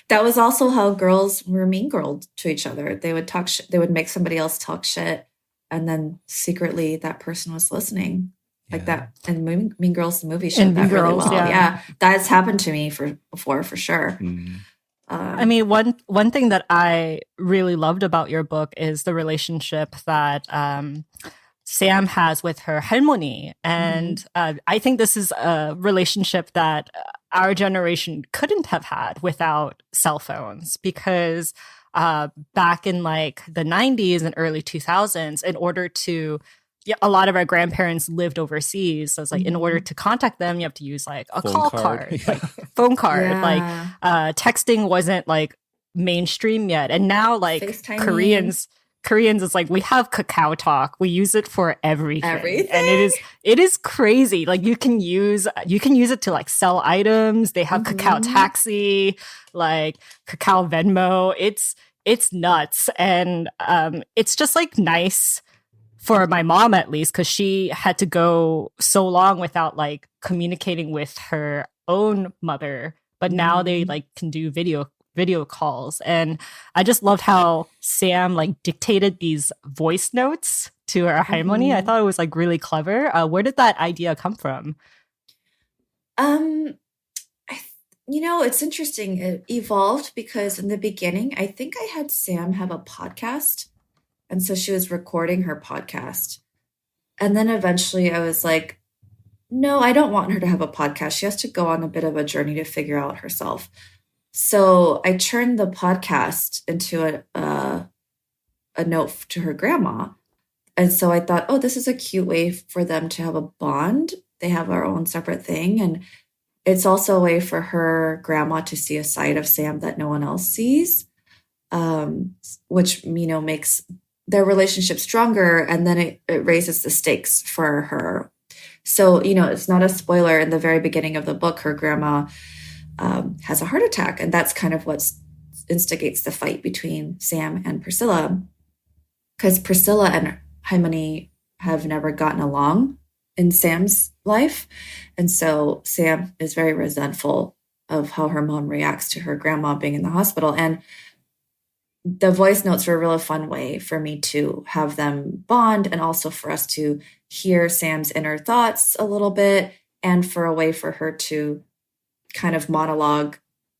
That was also how girls were mean girled to each other. They would talk they would make somebody else talk shit. And then secretly that person was listening. Like that, and Mean Girls, the movie, showed that really well. Yeah, that's happened to me before, for sure. I mean, one thing that I really loved about your book is the relationship that Sam has with her 할머니, and I think this is a relationship that our generation couldn't have had without cell phones because back in like the 90s and early 2000s, in order to a lot of our grandparents lived overseas. So it's like, in order to contact them, you have to use like a phone card. Like phone card. Yeah. Like texting wasn't like mainstream yet. And now like FaceTiming. Koreans, it's like we have Kakao Talk. We use it for everything. And it is crazy. Like you can use it to like sell items. They have Kakao Taxi, like Kakao Venmo. It's nuts. And it's just like nice for my mom, at least, because she had to go so long without like communicating with her own mother. But now they like can do video calls. And I just loved how Sam like dictated these voice notes to her 할머니. I thought it was like really clever. Where did that idea come from? It's interesting. It evolved because in the beginning, I think I had Sam have a podcast. And so she was recording her podcast. And then eventually I was like, no, I don't want her to have a podcast. She has to go on a bit of a journey to figure out herself. So I turned the podcast into a note to her grandma. And so I thought, oh, this is a cute way for them to have a bond. They have our own separate thing. And it's also a way for her grandma to see a side of Sam that no one else sees, which, makes their relationship stronger, and then it raises the stakes for her. So, it's not a spoiler. In the very beginning of the book, her grandma has a heart attack, and that's kind of what instigates the fight between Sam and Priscilla, because Priscilla and Harmony have never gotten along in Sam's life. And so Sam is very resentful of how her mom reacts to her grandma being in the hospital. And the voice notes were a really fun way for me to have them bond, and also for us to hear Sam's inner thoughts a little bit, and for a way for her to kind of monologue,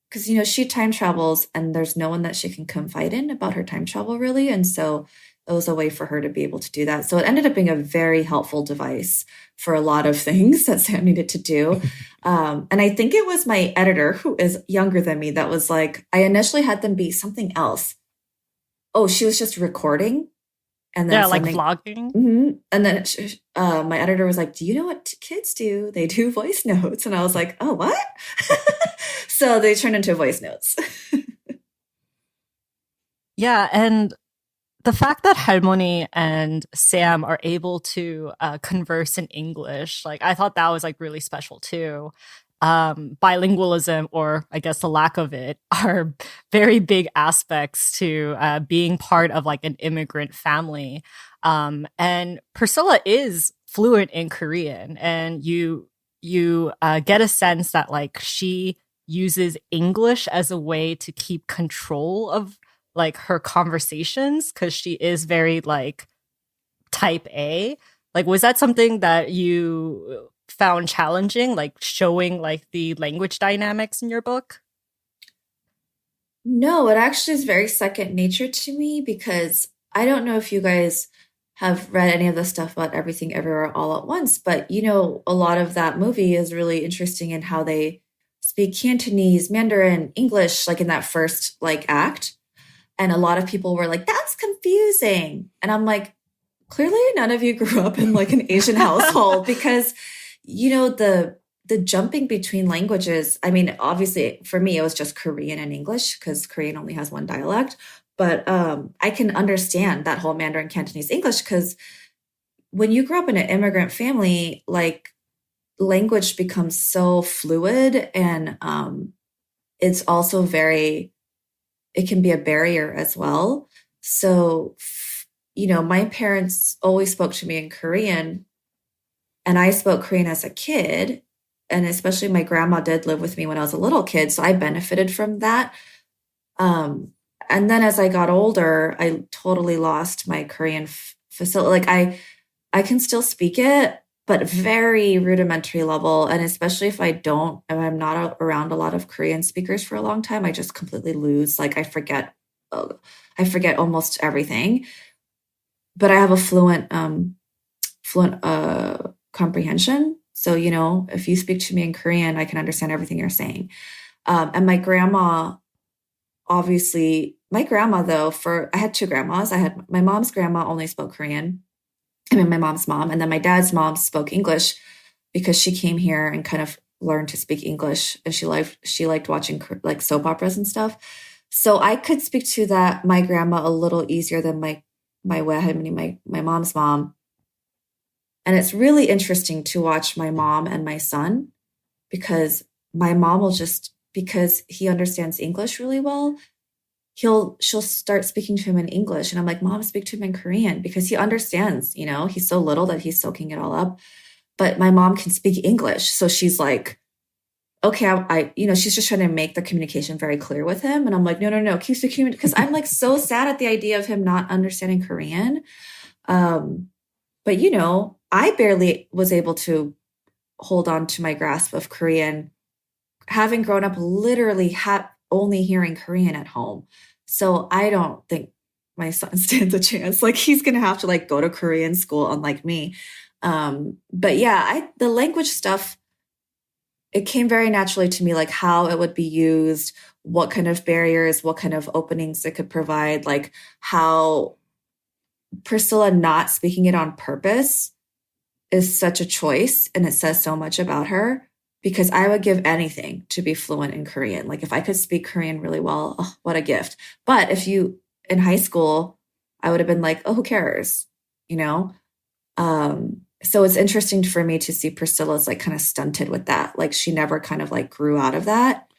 because, you know, she time travels and there's no one that she can confide in about her time travel really. And so it was a way for her to be able to do that. So it ended up being a very helpful device for a lot of things that Sam needed to do. And I think it was my editor, who is younger than me, that was like, I initially had them be something else. Oh, she was just recording. And then like vlogging. Mm-hmm. And then my editor was like, do you know what kids do? They do voice notes. And I was like, oh, what? So they turned into voice notes. Yeah. And the fact that Harmony and Sam are able to converse in English, like I thought that was like really special too. Bilingualism, or I guess the lack of it, are very big aspects to being part of like an immigrant family. And Priscilla is fluent in Korean, and you get a sense that like she uses English as a way to keep control of like her conversations, because she is very like type A. Like, was that something that you found challenging, like showing like the language dynamics in your book? No, it actually is very second nature to me, because I don't know if you guys have read any of the stuff about Everything Everywhere All at Once, but you know, a lot of that movie is really interesting in how they speak Cantonese, Mandarin, English, like in that first like act. And a lot of people were like, that's confusing. And I'm like, clearly none of you grew up in like an Asian household, because, you know, the jumping between languages, I mean, obviously for me, it was just Korean and English, because Korean only has one dialect. But I can understand that whole Mandarin, Cantonese, English, because when you grow up in an immigrant family, like language becomes so fluid, and it's also very, it can be a barrier as well. So, you know, my parents always spoke to me in Korean, and I spoke Korean as a kid. And especially my grandma did live with me when I was a little kid, so I benefited from that. And then as I got older, I totally lost my Korean facility. Like I can still speak it, but very rudimentary level. And especially if I'm not around a lot of Korean speakers for a long time, I just completely lose. Like I forget almost everything. But I have a fluent comprehension. So, you know, if you speak to me in Korean, I can understand everything you're saying. And my grandma, obviously, though, I had two grandmas. I had my mom's grandma only spoke Korean. I mean, my mom's mom. And then my dad's mom spoke English, because she came here and kind of learned to speak English. And she liked watching like soap operas and stuff. So I could speak to my grandma a little easier than my mom's mom. And it's really interesting to watch my mom and my son, because my mom will because he understands English really well, she'll start speaking to him in English. And I'm like, Mom, speak to him in Korean, because he understands, you know, he's so little that he's soaking it all up. But my mom can speak English. So she's like, okay, she's just trying to make the communication very clear with him. And I'm like, no, keep speaking, because I'm like so sad at the idea of him not understanding Korean. But, you know, I barely was able to hold on to my grasp of Korean, having grown up literally only hearing Korean at home. So I don't think my son stands a chance. Like, he's going to have to like go to Korean school, unlike me. But yeah, the language stuff, it came very naturally to me, like how it would be used, what kind of barriers, what kind of openings it could provide, like how Priscilla not speaking it on purpose is such a choice, and it says so much about her, because I would give anything to be fluent in Korean. Like if I could speak Korean really well, oh, what a gift. But in high school, I would have been like, oh, who cares? You know? So it's interesting for me to see Priscilla's like kind of stunted with that. Like she never kind of like grew out of that.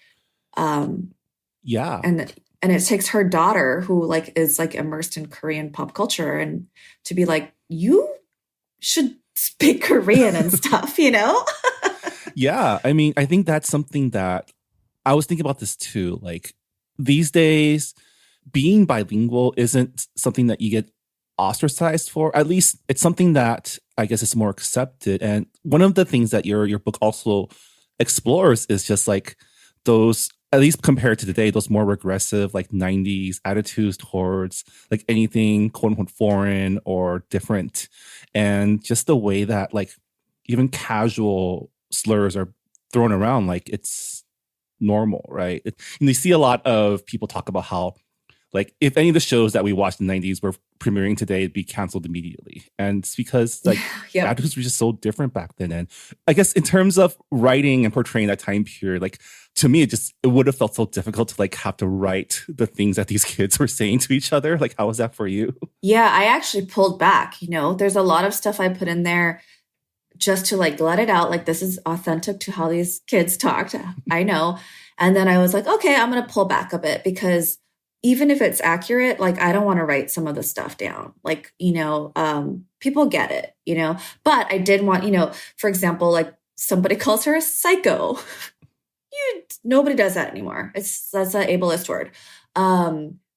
Yeah. And And it takes her daughter, who like is like immersed in Korean pop culture, and to be like, you should speak Korean and stuff, you know? Yeah. I mean, I think that's something that I was thinking about this too. Like these days, being bilingual isn't something that you get ostracized for. At least it's something that I guess is more accepted. And one of the things that your book also explores is just like those, at least compared to today, those more regressive like 90s attitudes towards like anything quote unquote foreign or different. And just the way that like even casual slurs are thrown around like it's normal, right? And you see a lot of people talk about how like if any of the shows that we watched in the 90s were premiering today, it'd be canceled immediately. And it's because like Yep. attitudes were just so different back then. And I guess in terms of writing and portraying that time period, like to me, it would have felt so difficult to like have to write the things that these kids were saying to each other. Like, how was that for you? Yeah, I actually pulled back, you know, there's a lot of stuff I put in there just to like let it out. Like, this is authentic to how these kids talked. I know. And then I was like, okay, I'm going to pull back a bit, because even if it's accurate, like, I don't want to write some of the stuff down. Like, you know, people get it, you know, but I did want, you know, for example, like somebody calls her a psycho. Nobody does that anymore. That's an ableist word.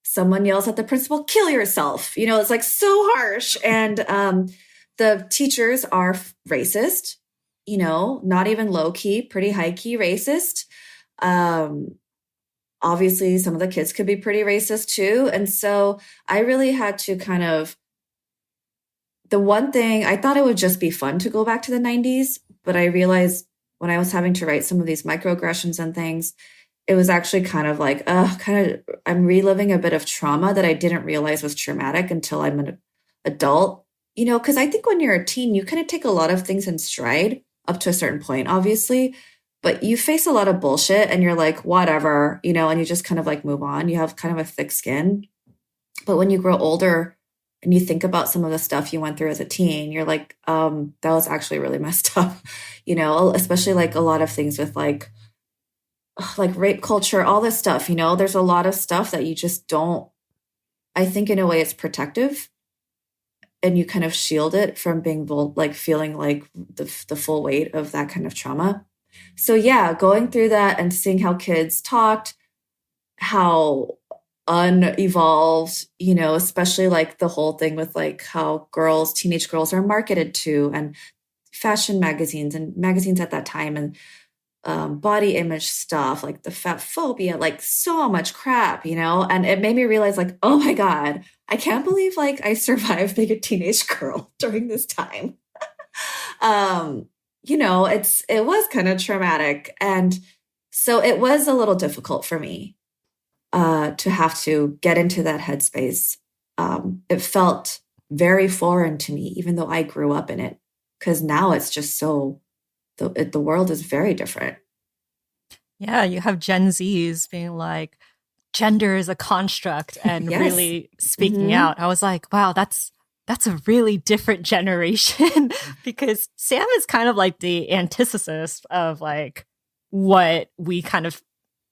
Someone yells at the principal, kill yourself. You know, it's like so harsh. And the teachers are racist, you know, not even low key, pretty high key racist. Obviously, some of the kids could be pretty racist too. And so I really had to kind of, the one thing, I thought it would just be fun to go back to the 90s, but I realized when I was having to write some of these microaggressions and things, it was actually kind of like, I'm reliving a bit of trauma that I didn't realize was traumatic until I'm an adult, you know, because I think when you're a teen, you kind of take a lot of things in stride up to a certain point, obviously. But you face a lot of bullshit and you're like, whatever, you know, and you just kind of like move on. You have kind of a thick skin. But when you grow older and you think about some of the stuff you went through as a teen, you're like, that was actually really messed up, you know, especially like a lot of things with like rape culture, all this stuff, you know, there's a lot of stuff that you just don't, I think in a way it's protective and you kind of shield it from being like feeling like the full weight of that kind of trauma. So yeah, going through that and seeing how kids talked, how unevolved, you know, especially like the whole thing with like how teenage girls are marketed to, and fashion magazines and magazines at that time, and body image stuff, like the fat phobia, like so much crap, you know? And it made me realize like, oh my God, I can't believe like I survived being a teenage girl during this time. You know, it was kind of traumatic. And so it was a little difficult for me to have to get into that headspace. It felt very foreign to me, even though I grew up in it, because now it's just so, the world is very different. Yeah, you have Gen Zs being like, gender is a construct and Yes. really speaking Mhm. out. I was like, wow, that's a really different generation because Sam is kind of like the antithesis of like what we kind of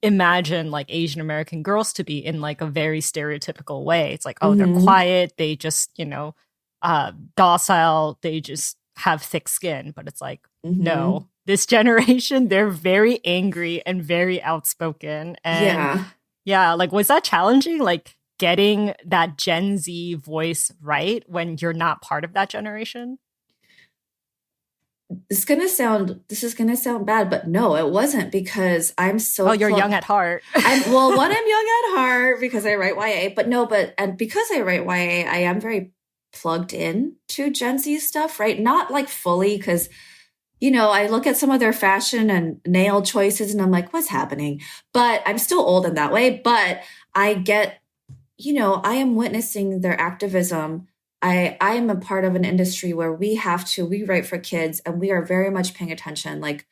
imagine like Asian American girls to be in like a very stereotypical way. It's like, oh, they're Mhm. quiet, they just, you know, docile, they just have thick skin. But it's like, Mhm. no, this generation, they're very angry and very outspoken. And yeah, like, was that challenging? Like, getting that Gen Z voice right when you're not part of that generation? This is gonna sound bad, but no, it wasn't, because I'm so. Oh, you're young at heart. I'm young at heart because I write YA, and because I write YA, I am very plugged in to Gen Z stuff, right? Not like fully, because, you know, I look at some of their fashion and nail choices and I'm like, what's happening? But I'm still old in that way. But I get, you know, I am witnessing their activism. I am a part of an industry where we write for kids and we are very much paying attention. Like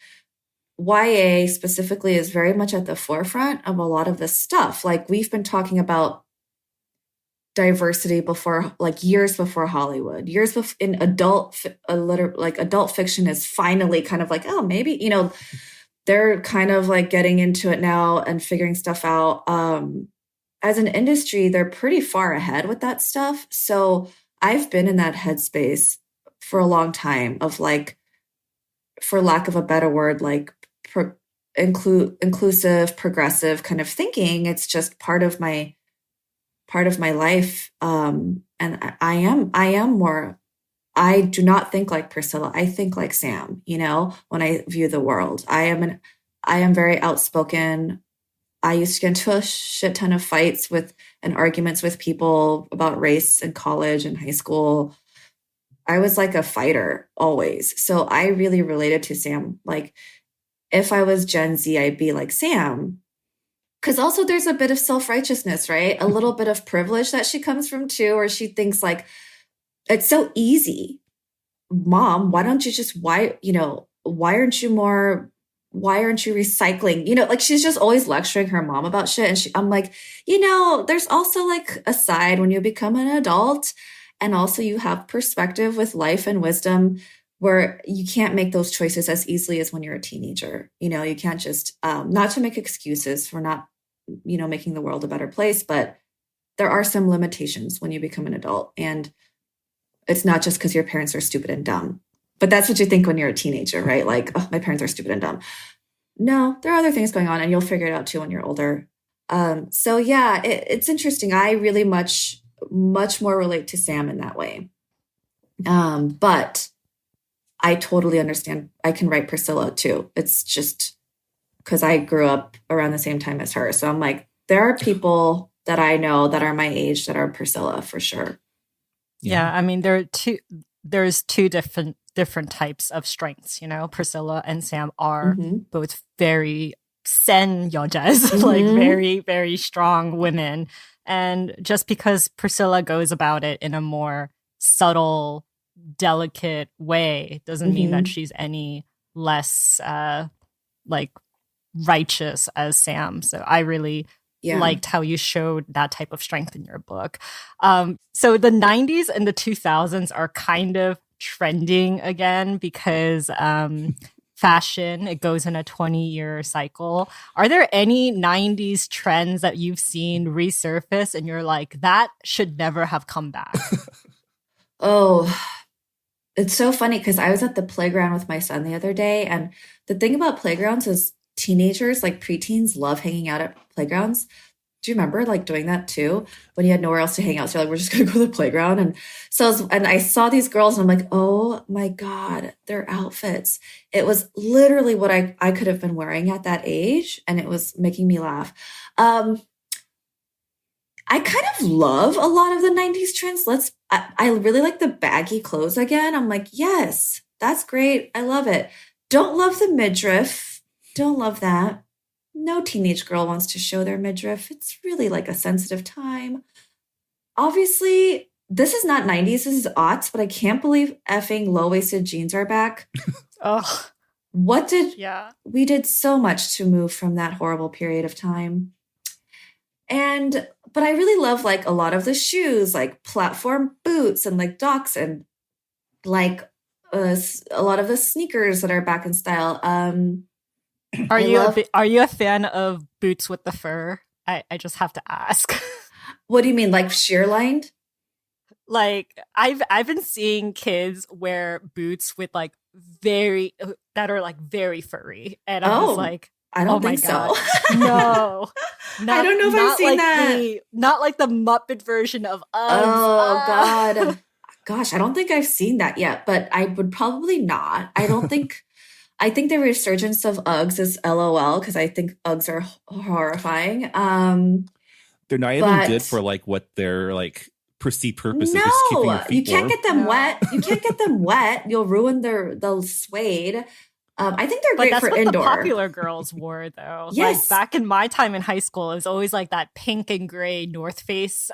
YA specifically is very much at the forefront of a lot of this stuff. Like we've been talking about diversity before, like years before Hollywood, years before in adult fiction is finally kind of like, oh, maybe, you know, they're kind of like getting into it now and figuring stuff out. as an industry, they're pretty far ahead with that stuff. So I've been in that headspace for a long time of like, for lack of a better word, like inclusive, progressive kind of thinking. It's just part of my life. And I am more, I do not think like Priscilla. I think like Sam, you know, when I view the world. I am very outspoken. I used to get into a shit ton of fights with and arguments with people about race in college and high school. I was like a fighter always. So I really related to Sam. Like if I was Gen Z, I'd be like Sam. Because also there's a bit of self-righteousness, right? A little bit of privilege that she comes from too, where she thinks like, it's so easy. Mom, why don't you just, why aren't you recycling? You know, like she's just always lecturing her mom about shit. And I'm like, there's also like a side when you become an adult and also you have perspective with life and wisdom where you can't make those choices as easily as when you're a teenager. You know, you can't just, not to make excuses for not, making the world a better place, but there are some limitations when you become an adult. And it's not just because your parents are stupid and dumb. But that's what you think when you're a teenager, right? Like, oh, my parents are stupid and dumb. No, there are other things going on and you'll figure it out too when you're older. So yeah, it's interesting. I really much more relate to Sam in that way. But I totally understand. I can write Priscilla too. It's just because I grew up around the same time as her. So I'm like, there are people that I know that are my age that are Priscilla for sure. Yeah, I mean, there's two different types of strengths, Priscilla and Sam are both very sen 여자s, like very, very strong women. And just because Priscilla goes about it in a more subtle, delicate way doesn't mean that she's any less like righteous as Sam. So I really liked how you showed that type of strength in your book. So the 90s and the 2000s are kind of trending again because fashion, it goes in a 20-year cycle. Are there any 90s trends that you've seen resurface and you're like, that should never have come back? Oh, it's so funny because I was at the playground with my son the other day. And the thing about playgrounds is teenagers, like preteens, love hanging out at playgrounds. Do you remember like doing that too? When you had nowhere else to hang out. So you're like, we're just going to go to the playground. And so, and I saw these girls and I'm like, oh my God, their outfits. It was literally what I could have been wearing at that age. And it was making me laugh. I kind of love a lot of the 90s trends. I really like the baggy clothes again. I'm like, yes, that's great. I love it. Don't love the midriff. Don't love that. No teenage girl wants to show their midriff. It's really like a sensitive time. Obviously, this is not 90s, this is aughts, but I can't believe effing low-waisted jeans are back. Oh. We did so much to move from that horrible period of time. But I really love like a lot of the shoes, like platform boots and like Docs and like a lot of the sneakers that are back in style. Are you a fan of boots with the fur? I just have to ask. What do you mean, like sheer lined? Like I've been seeing kids wear boots with like very furry, and I'm just like, I don't think so. No, I don't know if I've seen that. Not like the Muppet version of Uggs. Oh God, gosh, I don't think I've seen that yet. But I would probably not. I don't think. I think the resurgence of Uggs is LOL because I think Uggs are horrifying. They're not even good for like what their like perceived purpose is. Just keeping your feet you can't warm. get them wet. You can't get them wet. You'll ruin the suede. I think they're great for indoor. That's what the popular girls wore, though. Yes. Like back in my time in high school, it was always like that pink and gray North Face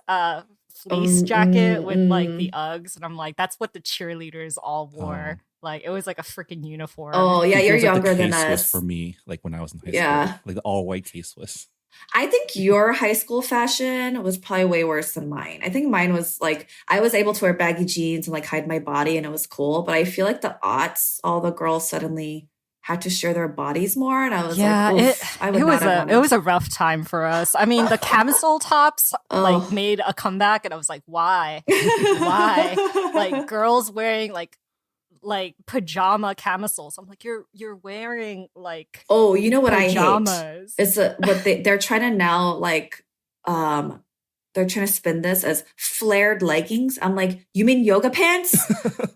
fleece jacket with like the Uggs, and I'm like, that's what the cheerleaders all wore. Like it was like a freaking uniform. Oh yeah, you're younger like the than us. K-Swiss for me, like when I was in high school, like the all white K-Swiss. I think your high school fashion was probably way worse than mine. I think mine was like I was able to wear baggy jeans and like hide my body, and it was cool. But I feel like the aughts, all the girls suddenly had to share their bodies more, and I was Yeah, like, oof, I would it not was have a wanted. it was a rough time for us. I mean, the camisole tops like Oh. made a comeback, and I was like, why? Why? Like girls wearing like pajama camisoles. I'm like, you're wearing like Oh, you know what I hate? pajamas. It's what they're trying to now like they're trying to spin this as flared leggings. I'm like, you mean yoga pants?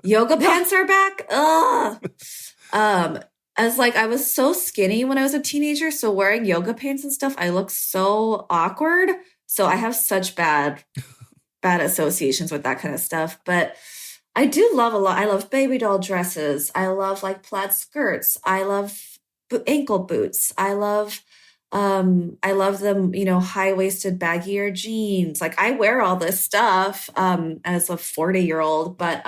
Yoga pants are back? Ugh. As like I was so skinny when I was a teenager, so wearing yoga pants and stuff, I look so awkward. So I have such bad associations with that kind of stuff. But I do love a lot. I love baby doll dresses. I love like plaid skirts. I love ankle boots. I love them, you know, high-waisted baggier jeans. Like I wear all this stuff as a 40-year-old, but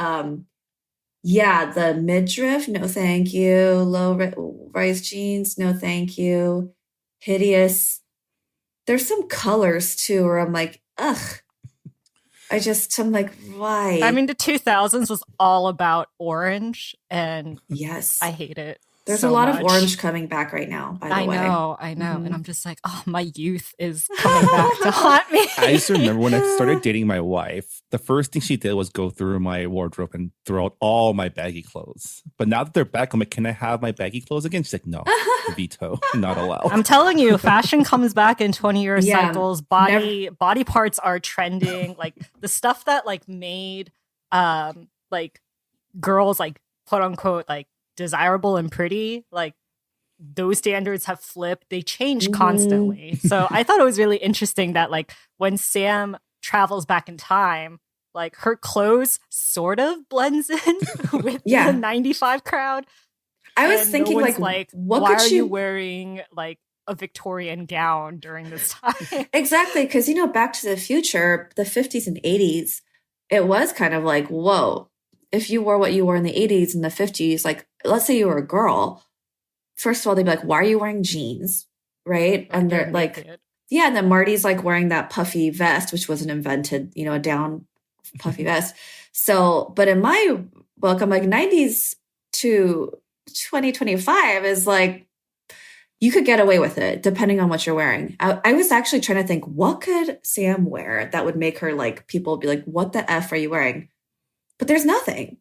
yeah, the midriff, no thank you. Low-rise jeans, no thank you. Hideous. There's some colors too where I'm like, ugh. I'm like, why? I mean, the 2000s was all about orange, and Yes. I hate it. There's so a lot much. of orange coming back right now, by the way. I know. And I'm just like, oh, my youth is coming back to haunt me. I just remember when I started dating my wife, the first thing she did was go through my wardrobe and throw out all my baggy clothes. But now that they're back, I'm like, can I have my baggy clothes again? She's like, no, veto, not allowed. I'm telling you, fashion comes back in 20-year Yeah, cycles. Body parts are trending. Like the stuff that like made like girls like quote unquote like desirable and pretty, like those standards have flipped. They change constantly. So I thought it was really interesting that like when Sam travels back in time, like her clothes sort of blends in with the 95 crowd. I was thinking no like what why are you wearing like a Victorian gown during this time? Exactly, because you know, Back to the Future, the 50s and 80s, it was kind of like, whoa, if you wore what you wore in the 80s and the 50s, like let's say you were a girl, first of all, they'd be like, why are you wearing jeans? Right. And they're like, yeah. And then Marty's like wearing that puffy vest, which wasn't invented, you know, a down puffy vest. So, but in my book, I'm like 90s to 2025 is like, you could get away with it depending on what you're wearing. I was actually trying to think, what could Sam wear that would make her like, people would be like, what the F are you wearing? But there's nothing.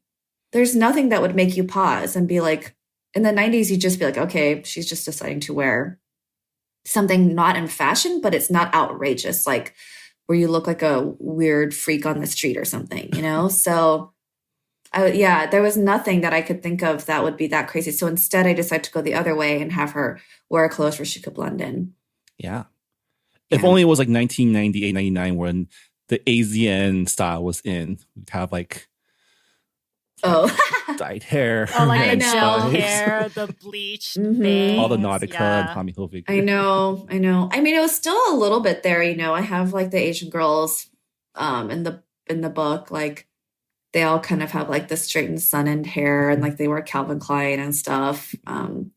There's nothing that would make you pause and be like, in the 90s, you'd just be like, okay, she's just deciding to wear something not in fashion, but it's not outrageous, like where you look like a weird freak on the street or something, you know? So, there was nothing that I could think of that would be that crazy. So instead, I decided to go the other way and have her wear clothes where she could blend in. Yeah. If only it was like 1998, 99 when the Asian style was in. We'd have like dyed hair. Oh, like the gel hair, the bleached things. All the Nautica and Tommy Hilfiger. I know. I mean, it was still a little bit there, you know. I have like the Asian girls in the book, like they all kind of have like the straightened sun-end hair and like they wear Calvin Klein and stuff. Oh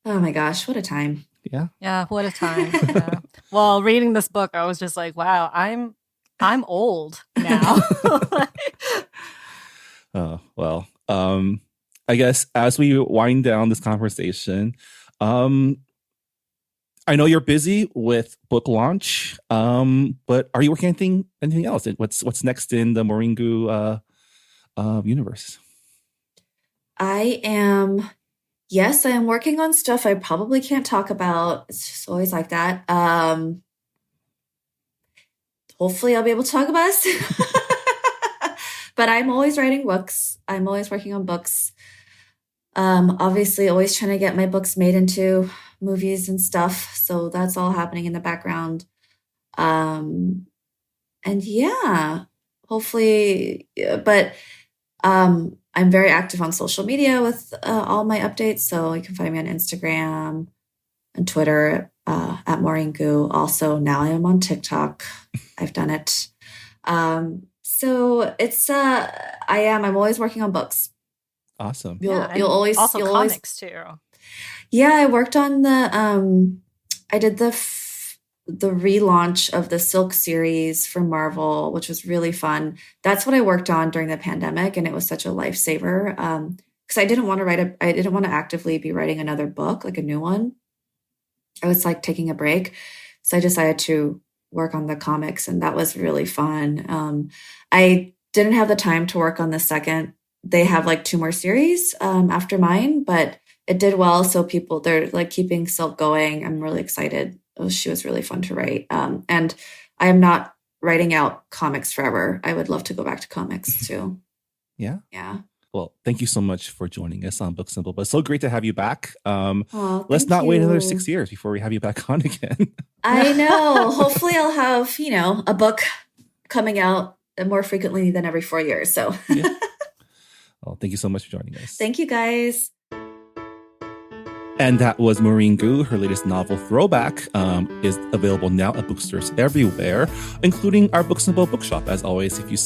my gosh, what a time. Yeah, what a time. Yeah. Well, reading this book, I was just like, wow, I'm old now. Oh, well, I guess as we wind down this conversation, I know you're busy with book launch, but are you working on anything else? What's next in the Maurene Gu universe? I am working on stuff I probably can't talk about. It's just always like that. Hopefully I'll be able to talk about it. But I'm always writing books. I'm always working on books. Obviously, always trying to get my books made into movies and stuff. So that's all happening in the background. And yeah, hopefully, but I'm very active on social media with all my updates. So you can find me on Instagram and Twitter at Maurene Gu. Also, now I am on TikTok. I've done it. So it's I'm always working on books. Awesome. You'll always comics too. Yeah, I worked on I did the relaunch of the Silk series for Marvel, which was really fun. That's what I worked on during the pandemic, and it was such a lifesaver. Because because I didn't want to actively be writing another book, like a new one. I was like taking a break. So I decided to work on the comics, and that was really fun. I didn't have the time to work on the second. They have like 2 more series after mine, but it did well. So they're like keeping Silk going. I'm really excited. She was really fun to write. And I am not writing out comics forever. I would love to go back to comics too. Yeah. Yeah. Well, thank you so much for joining us on Books and Boba. It's so great to have you back. Let's Thank not wait another you. 6 years before we have you back on again. I know. Hopefully I'll have, a book coming out more frequently than every 4 years. So Yeah. Well, thank you so much for joining us. Thank you, guys. And that was Maurene Gu. Her latest novel, Throwback, is available now at bookstores everywhere, including our Books and Boba bookshop. As always, if you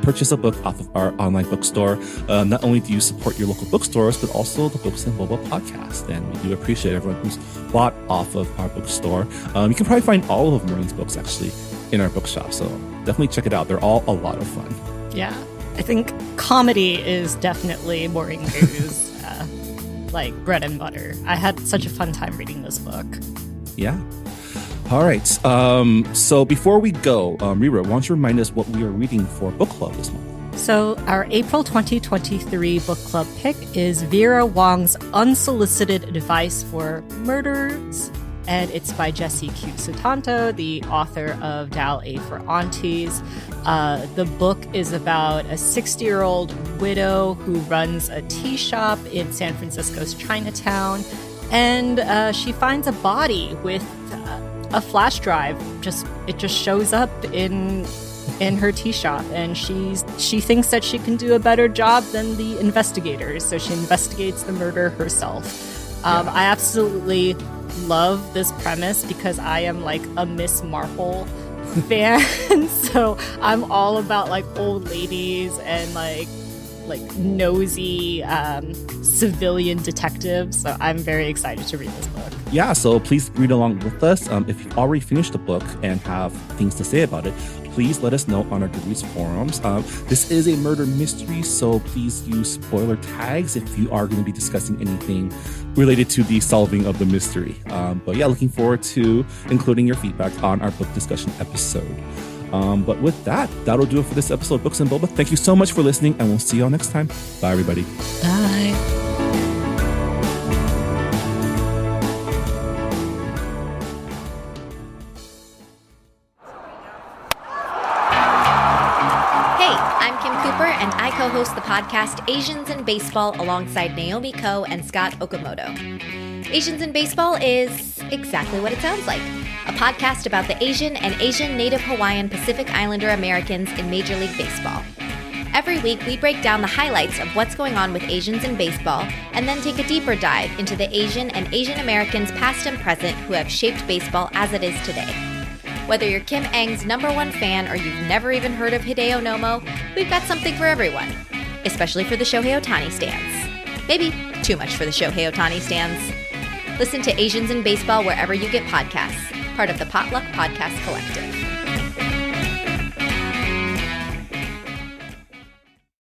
purchase a book off of our online bookstore, not only do you support your local bookstores, but also the Books and Boba podcast. And we do appreciate everyone who's bought off of our bookstore. You can probably find all of Maurene's books actually in our bookshop. So definitely check it out. They're all a lot of fun. Yeah. I think comedy is definitely Maurene Gu's like bread and butter. I had such a fun time reading this book. Yeah. All right. So before we go, Rira, why don't you remind us what we are reading for book club this month? So our April 2023 book club pick is Vera Wong's Unsolicited Advice for Murders, and it's by Jessie Q. Sutanto, the author of Dal A for Aunties. The book is about a 60-year-old widow who runs a tea shop in San Francisco's Chinatown, and she finds a body with a flash drive. It just shows up in her tea shop, and she thinks that she can do a better job than the investigators, so she investigates the murder herself. I absolutely love this premise because I am like a Miss Marple fan. So I'm all about like old ladies and like nosy civilian detectives. So I'm very excited to read this book. Yeah, so please read along with us. If you've already finished the book and have things to say about it, please let us know on our Goodreads forums. This is a murder mystery, so please use spoiler tags if you are going to be discussing anything related to the solving of the mystery. But yeah, looking forward to including your feedback on our book discussion episode. But with that, that'll do it for this episode of Books and Boba. Thank you so much for listening, and we'll see you all next time. Bye, everybody. Bye. And I co-host the podcast Asians in Baseball alongside Naomi Ko and Scott Okamoto. Asians in Baseball is exactly what it sounds like. A podcast about the Asian and Asian Native Hawaiian Pacific Islander Americans in Major League Baseball. Every week, we break down the highlights of what's going on with Asians in baseball and then take a deeper dive into the Asian and Asian Americans past and present who have shaped baseball as it is today. Whether you're Kim Eng's #1 fan or you've never even heard of Hideo Nomo, we've got something for everyone, especially for the Shohei Ohtani stans. Maybe too much for the Shohei Ohtani stans. Listen to Asians in Baseball wherever you get podcasts, part of the Potluck Podcast Collective.